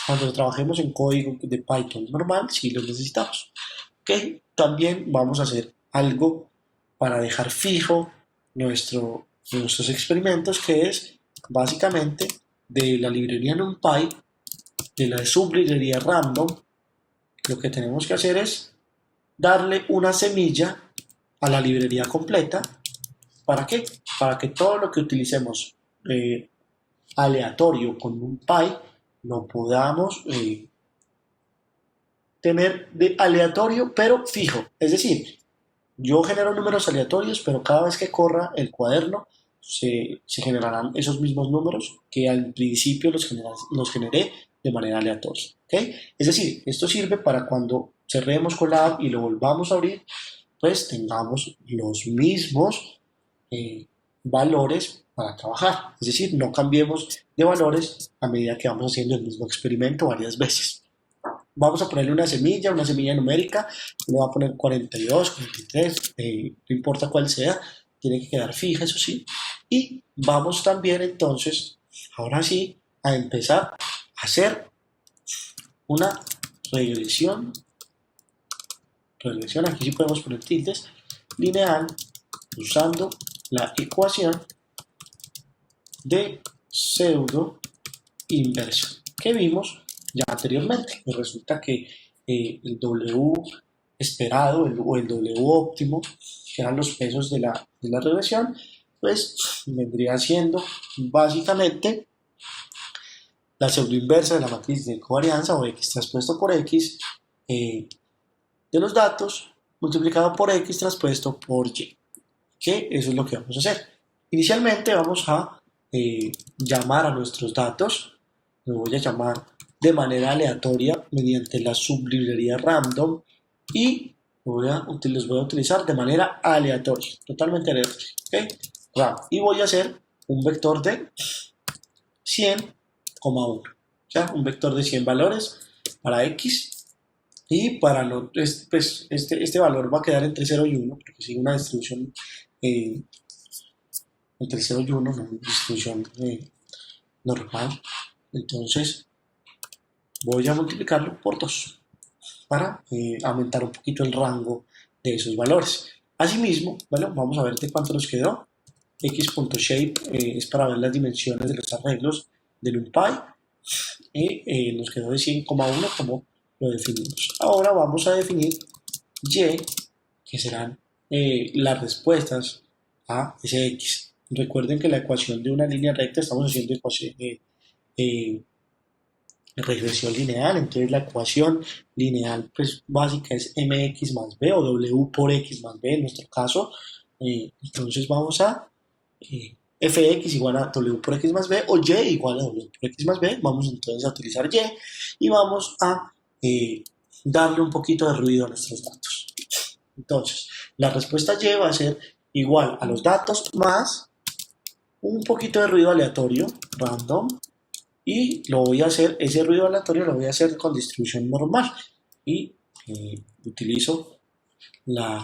Cuando trabajemos en código de Python normal, sí los necesitamos, ¿okay? También vamos a hacer algo para dejar fijo nuestros experimentos, que es básicamente de la librería NumPy, de la sublibrería Random. Lo que tenemos que hacer es darle una semilla a la librería completa. ¿Para qué? Para que todo lo que utilicemos aleatorio con NumPy lo podamos tener de aleatorio pero fijo. Es decir, yo genero números aleatorios, pero cada vez que corra el cuaderno se generarán esos mismos números que al principio los generé de manera aleatoria. ¿Ok? Es decir, esto sirve para cuando cerremos con la app y lo volvamos a abrir, pues tengamos los mismos valores para trabajar. Es decir, no cambiemos de valores a medida que vamos haciendo el mismo experimento varias veces. Vamos a ponerle una semilla numérica, le voy a poner 42, 43, no importa cuál sea, tiene que quedar fija, eso sí. Y vamos también entonces, ahora sí, a empezar a hacer una regresión, aquí sí podemos poner tildes, lineal, usando la ecuación de pseudo inversa que vimos ya anteriormente. Y resulta que el W esperado o el W óptimo, que eran los pesos de la regresión, pues vendría siendo básicamente la pseudoinversa de la matriz de covarianza o X traspuesto por X de los datos multiplicado por X traspuesto por Y. Que eso es lo que vamos a hacer. Inicialmente vamos a llamar a nuestros datos, lo voy a llamar de manera aleatoria mediante la sublibrería random y los voy a utilizar de manera aleatoria, totalmente aleatoria. ¿Okay? Y voy a hacer un vector de 100,1, o sea, un vector de 100 valores para X y para no, pues, este valor va a quedar entre 0 y 1 porque sigue una distribución entre 0 y 1, no una distribución normal. Entonces voy a multiplicarlo por 2 para aumentar un poquito el rango de esos valores. Asimismo, bueno, vamos a ver de cuánto nos quedó. X.shape es para ver las dimensiones de los arreglos del NumPy y nos quedó de 100,1 como lo definimos. Ahora vamos a definir Y, que serán las respuestas a ese X. Recuerden que la ecuación de una línea recta estamos haciendo regresión lineal, entonces la ecuación lineal pues básica es mx más b o w por x más b en nuestro caso. Entonces vamos a fx igual a w por x más b o y igual a w por x más b. Vamos entonces a utilizar y vamos a darle un poquito de ruido a nuestros datos. Entonces la respuesta y va a ser igual a los datos más un poquito de ruido aleatorio random, y lo voy a hacer, ese ruido aleatorio lo voy a hacer con distribución normal y utilizo la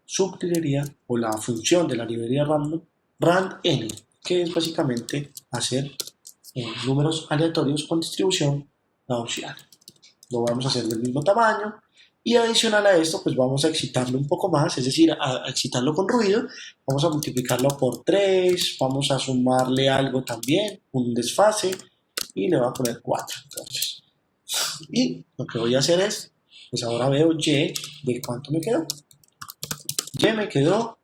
sublibrería o la función de la librería random randn, que es básicamente hacer números aleatorios con distribución gaussiana. Lo vamos a hacer del mismo tamaño y adicional a esto pues vamos a excitarlo un poco más, es decir, a excitarlo con ruido, vamos a multiplicarlo por 3, vamos a sumarle algo también, un desfase, y le voy a poner 4 entonces. Y lo que voy a hacer es, pues ahora veo Y de cuánto me quedó. Y me quedó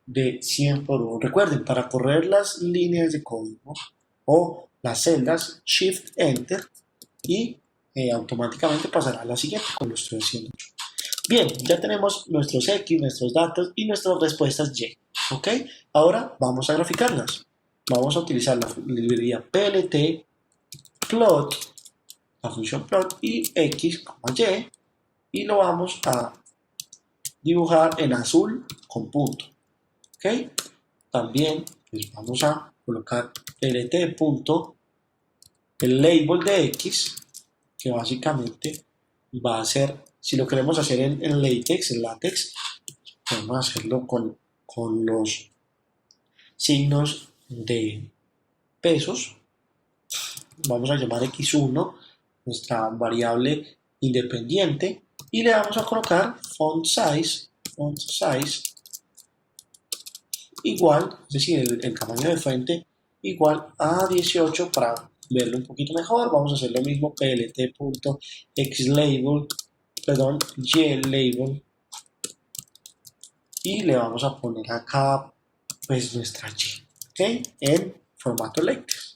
de 100 por 1. Recuerden, para correr las líneas de código o las celdas, Shift Enter y automáticamente pasará a la siguiente, como lo estoy haciendo. Bien, ya tenemos nuestros X, nuestros datos y nuestras respuestas Y. ¿Ok? Ahora vamos a graficarlas. Vamos a utilizar la librería PLT plot, la función plot y x, y lo vamos a dibujar en azul con punto. ¿Ok? También pues vamos a colocar lt punto, el label de x, que básicamente va a ser, si lo queremos hacer en LaTeX, podemos hacerlo con los signos de pesos. Vamos a llamar x1 nuestra variable independiente y le vamos a colocar font size igual, es decir, el tamaño de fuente igual a 18 para verlo un poquito mejor. Vamos a hacer lo mismo, plt.xlabel, perdón, ylabel, y le vamos a poner acá pues nuestra y, ¿ok? En formato LaTeX.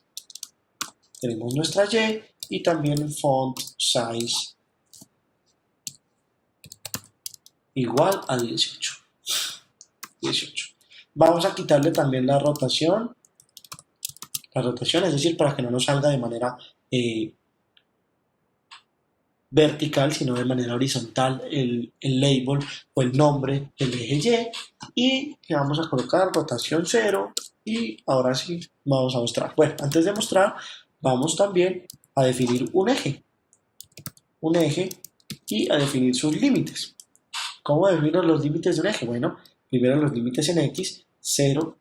Tenemos nuestra y también font size igual a 18. 18. Vamos a quitarle también la rotación, es decir, para que no nos salga de manera vertical, sino de manera horizontal el label o el nombre del eje Y, y le vamos a colocar rotación 0 y ahora sí vamos a mostrar. Bueno, antes de mostrar, vamos también a definir un eje y a definir sus límites. ¿Cómo definir los límites de un eje? Bueno, primero los límites en X, 0,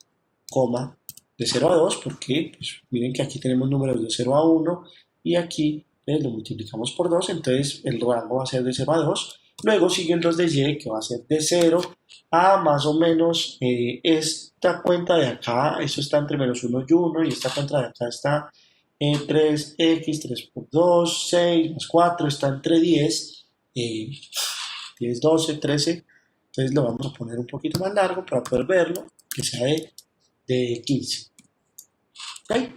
de 0 a 2, porque pues, miren que aquí tenemos números de 0 a 1 y aquí lo multiplicamos por 2, entonces el rango va a ser de 0 a 2. Luego siguen los de Y, que va a ser de 0 a más o menos esta cuenta de acá, esto está entre menos 1 y 1, y esta cuenta de acá está 3x, 3 por 2, 6 más 4, está entre 10, 10, 12, 13, entonces lo vamos a poner un poquito más largo para poder verlo, que sea de 15. ¿Okay?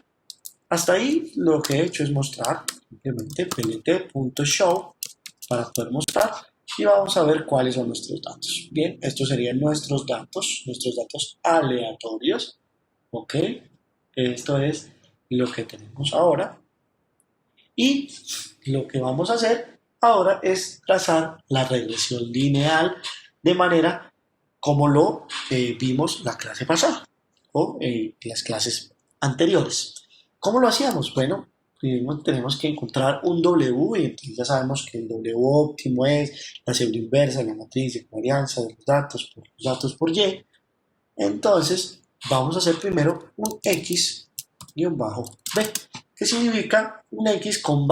Hasta ahí lo que he hecho es mostrar simplemente plt.show para poder mostrar y vamos a ver cuáles son nuestros datos. Bien, estos serían nuestros datos aleatorios. Ok, esto es lo que tenemos ahora y lo que vamos a hacer ahora es trazar la regresión lineal de manera como lo vimos la clase pasada o las clases anteriores. ¿Cómo lo hacíamos? Bueno, primero tenemos que encontrar un W y entonces ya sabemos que el W óptimo es la pseudoinversa de la matriz de covarianza de los datos por Y. Entonces vamos a hacer primero un X-B, que significa un X con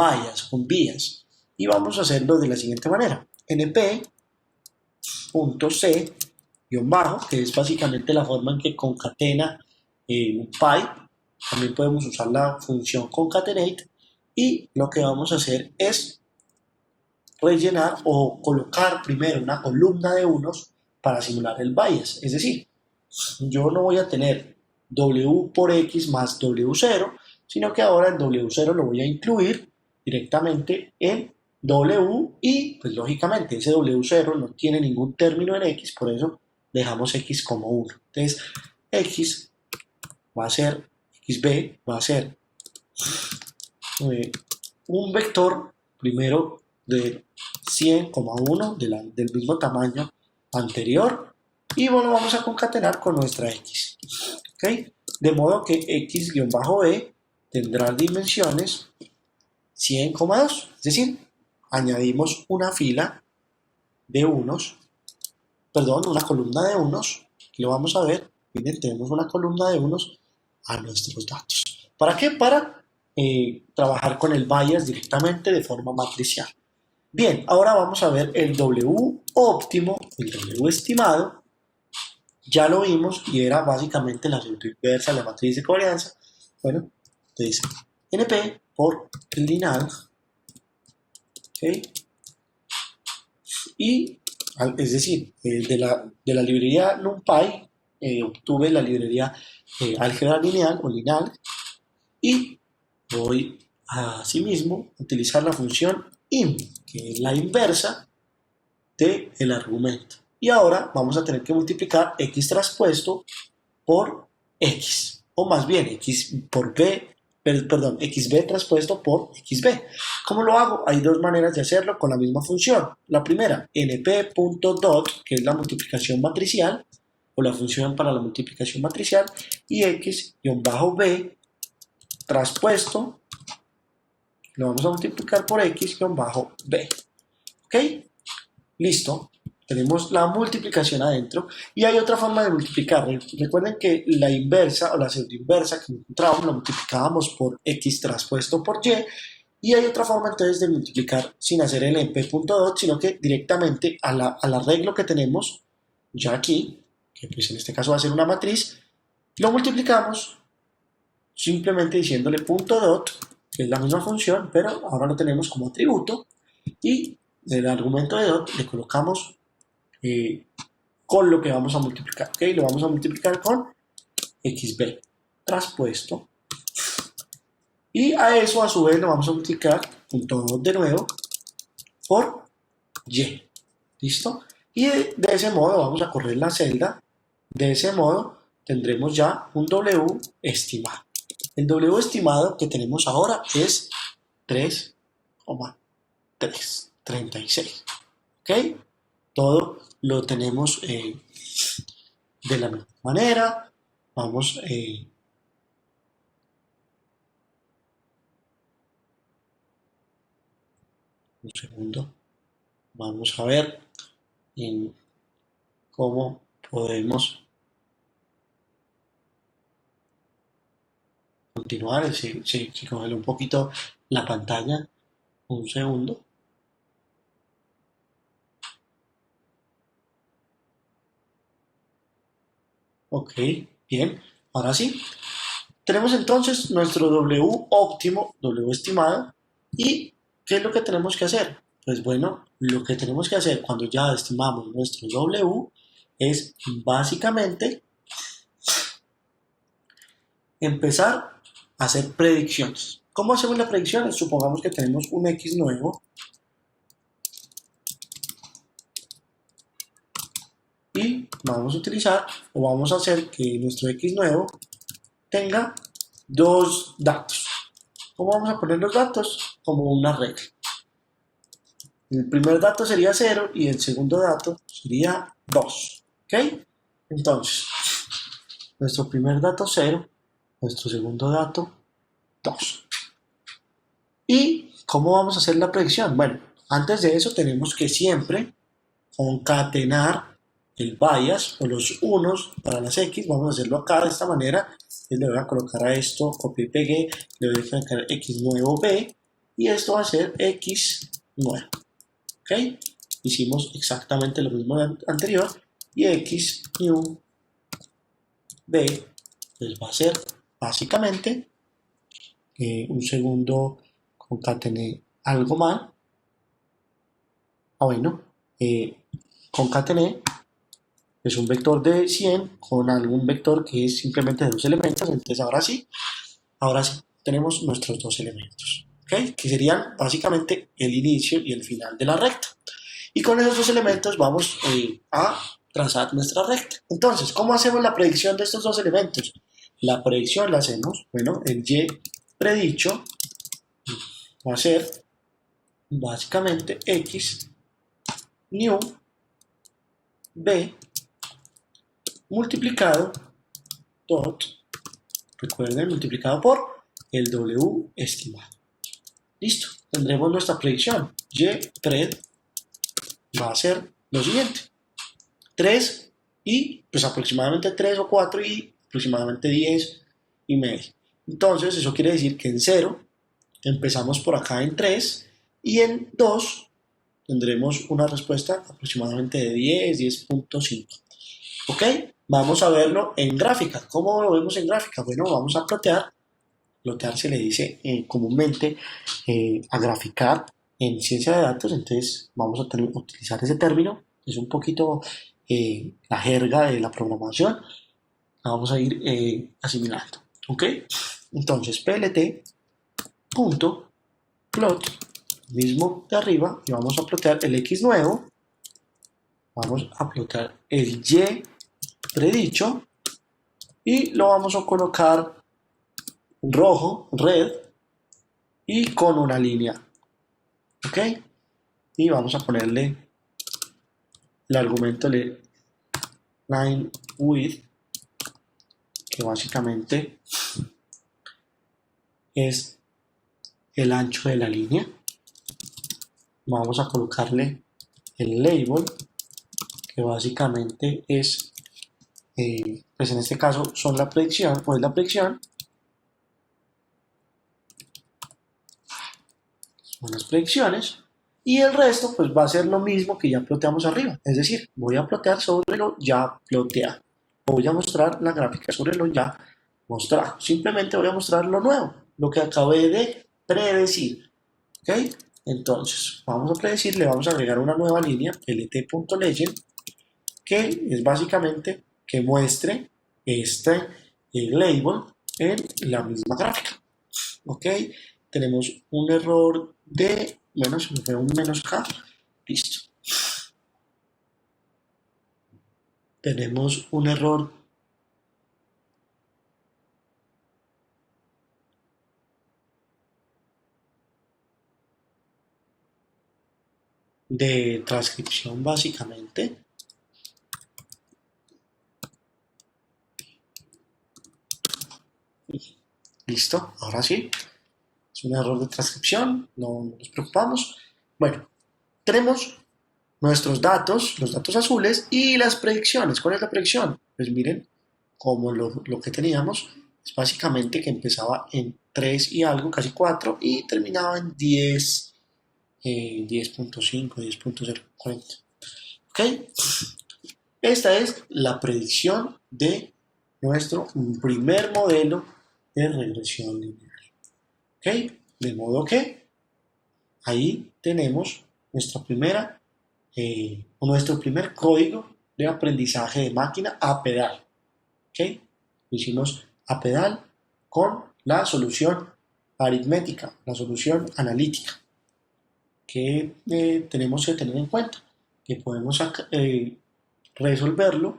vías. Y vamos a hacerlo de la siguiente manera. np.c que es básicamente la forma en que concatena un pipe. También podemos usar la función concatenate y lo que vamos a hacer es rellenar o colocar primero una columna de unos para simular el bias. Es decir, yo no voy a tener W por X más W0, sino que ahora el W0 lo voy a incluir directamente en W y pues lógicamente ese W0 no tiene ningún término en X, por eso dejamos X como 1. Entonces X va a ser, XB va a ser un vector primero de 100,1 del mismo tamaño anterior y bueno, vamos a concatenar con nuestra X. ¿Okay? De modo que X-B tendrá dimensiones 100,2, es decir, añadimos una fila de unos, perdón, una columna de unos, lo vamos a ver, miren, tenemos una columna de unos a nuestros datos. ¿Para qué? Para trabajar con el bias directamente de forma matricial. Bien, ahora vamos a ver el W óptimo, el W estimado, ya lo vimos y era básicamente la pseudoinversa de la matriz de covarianza. Bueno, entonces NP por el lineal, ¿okay? Y es decir, de la librería NumPy obtuve la librería álgebra lineal o lineal y voy a asimismo utilizar la función in, que es la inversa del argumento. Y ahora vamos a tener que multiplicar x traspuesto por x, o más bien x por b, perdón, xb traspuesto por xb. ¿Cómo lo hago? Hay dos maneras de hacerlo con la misma función. La primera, np.dot, que es la multiplicación matricial, o la función para la multiplicación matricial, y x-b traspuesto, lo vamos a multiplicar por x-b. ¿Ok? Listo. Tenemos la multiplicación adentro y hay otra forma de multiplicar. Recuerden que la inversa o la pseudoinversa que encontramos la multiplicábamos por x traspuesto por y hay otra forma entonces de multiplicar sin hacer el np.dot, sino que directamente al arreglo que tenemos ya aquí, que pues en este caso va a ser una matriz, lo multiplicamos simplemente diciéndole .dot, que es la misma función, pero ahora lo tenemos como atributo y del argumento de dot le colocamos con lo que vamos a multiplicar, ¿ok? Lo vamos a multiplicar con xb traspuesto y a eso a su vez lo vamos a multiplicar .dot de nuevo por y, ¿listo? Y de ese modo vamos a correr la celda. De ese modo tendremos ya un W estimado. El W estimado que tenemos ahora es 3,336. ¿Ok? Todo lo tenemos de la misma manera. Vamos un segundo. Vamos a ver en cómo podemos continuar. Si congela un poquito la pantalla. Un segundo. Ok, bien. Ahora sí. Tenemos entonces nuestro W óptimo, W estimado. ¿Y qué es lo que tenemos que hacer? Pues bueno, lo que tenemos que hacer cuando ya estimamos nuestro W es básicamente empezar a hacer predicciones. ¿Cómo hacemos las predicciones? Supongamos que tenemos un X nuevo y vamos a utilizar o vamos a hacer que nuestro X nuevo tenga dos datos. ¿Cómo vamos a poner los datos? Como una regla. El primer dato sería 0 y el segundo dato sería 2. ¿Ok? Entonces, nuestro primer dato 0, nuestro segundo dato 2. ¿Y cómo vamos a hacer la predicción? Bueno, antes de eso tenemos que siempre concatenar el bias o los unos para las X. Vamos a hacerlo acá de esta manera. Le voy a colocar a esto, copié y pegué, le voy a colocar X nuevo B y esto va a ser X nuevo. ¿Ok? Hicimos exactamente lo mismo anterior y X new B pues va a ser básicamente un segundo concatené algo mal. Bueno, concatené es un vector de 100 con algún vector que es simplemente de dos elementos. Entonces ahora sí tenemos nuestros dos elementos, ¿okay? Que serían básicamente el inicio y el final de la recta. Y con esos dos elementos vamos a trazar nuestra recta. Entonces, ¿cómo hacemos la predicción de estos dos elementos? La predicción la hacemos, bueno, el y predicho va a ser básicamente x new b multiplicado dot, recuerden, multiplicado por el w estimado. Listo, tendremos nuestra predicción. Y pred va a ser lo siguiente: 3 y pues aproximadamente 3 o 4 y aproximadamente 10 y medio. Entonces eso quiere decir que en 0 empezamos por acá en 3 y en 2 tendremos una respuesta aproximadamente de 10, 10.5. ¿Ok? Vamos a verlo en gráfica. ¿Cómo lo vemos en gráfica? Bueno, vamos a plotear. Plotear se le dice comúnmente a graficar en ciencia de datos, entonces vamos a utilizar ese término. Es un poquito la jerga de la programación. La vamos a ir asimilando. ¿Ok? Entonces, plt.plot, mismo de arriba, y vamos a plotear el x nuevo. Vamos a plotear el y predicho y lo vamos a colocar rojo, red, y con una línea. ¿Ok? Y vamos a ponerle el argumento de line width, que básicamente es el ancho de la línea. Vamos a colocarle el label, que básicamente es, pues en este caso son la predicción, pues la predicción, son las predicciones, y el resto pues va a ser lo mismo que ya ploteamos arriba, es decir, voy a plotear sobre lo ya ploteado, voy a mostrar la gráfica sobre lo ya mostrado, simplemente voy a mostrar lo nuevo, lo que acabé de predecir. ¿Ok? Entonces, vamos a predecir, le vamos a agregar una nueva línea, lt.legend, que es básicamente que muestre este label en la misma gráfica. ¿Ok? Tenemos un error de, bueno, se me fue un menos k, listo. tenemos un error de transcripción básicamente. Listo, ahora sí. Es un error de transcripción, no nos preocupamos. Bueno, tenemos nuestros datos, los datos azules y las predicciones. ¿Cuál es la predicción? Pues miren, como lo que teníamos es básicamente que empezaba en 3 y algo, casi 4, y terminaba en 10, 10.5, 10.040. ¿Ok? Esta es la predicción de nuestro primer modelo de regresión lineal. ¿Ok? De modo que ahí tenemos nuestro primer código de aprendizaje de máquina a pedal. ¿Ok? Lo hicimos a pedal con la solución aritmética, la solución analítica, que tenemos que tener en cuenta, que podemos resolverlo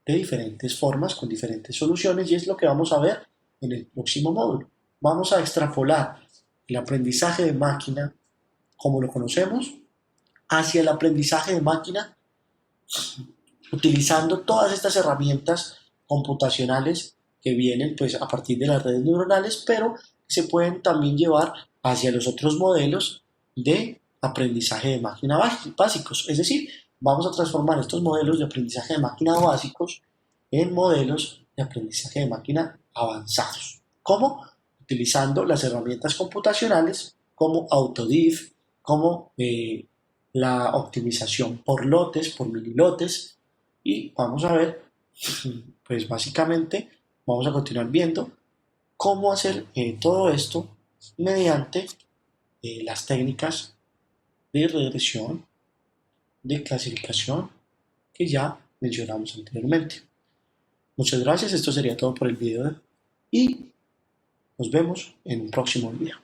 de diferentes formas, con diferentes soluciones, y es lo que vamos a ver en el próximo módulo. Vamos a extrapolar el aprendizaje de máquina como lo conocemos hacia el aprendizaje de máquina utilizando todas estas herramientas computacionales que vienen pues a partir de las redes neuronales, pero se pueden también llevar hacia los otros modelos de aprendizaje de máquina básicos. Es decir, vamos a transformar estos modelos de aprendizaje de máquina básicos en modelos de aprendizaje de máquina avanzados. ¿Cómo? Utilizando las herramientas computacionales como Autodiff, como la optimización por lotes, por mililotes, y vamos a ver, pues básicamente vamos a continuar viendo cómo hacer todo esto mediante las técnicas de regresión, de clasificación que ya mencionamos anteriormente. Muchas gracias, esto sería todo por el video y nos vemos en un próximo video.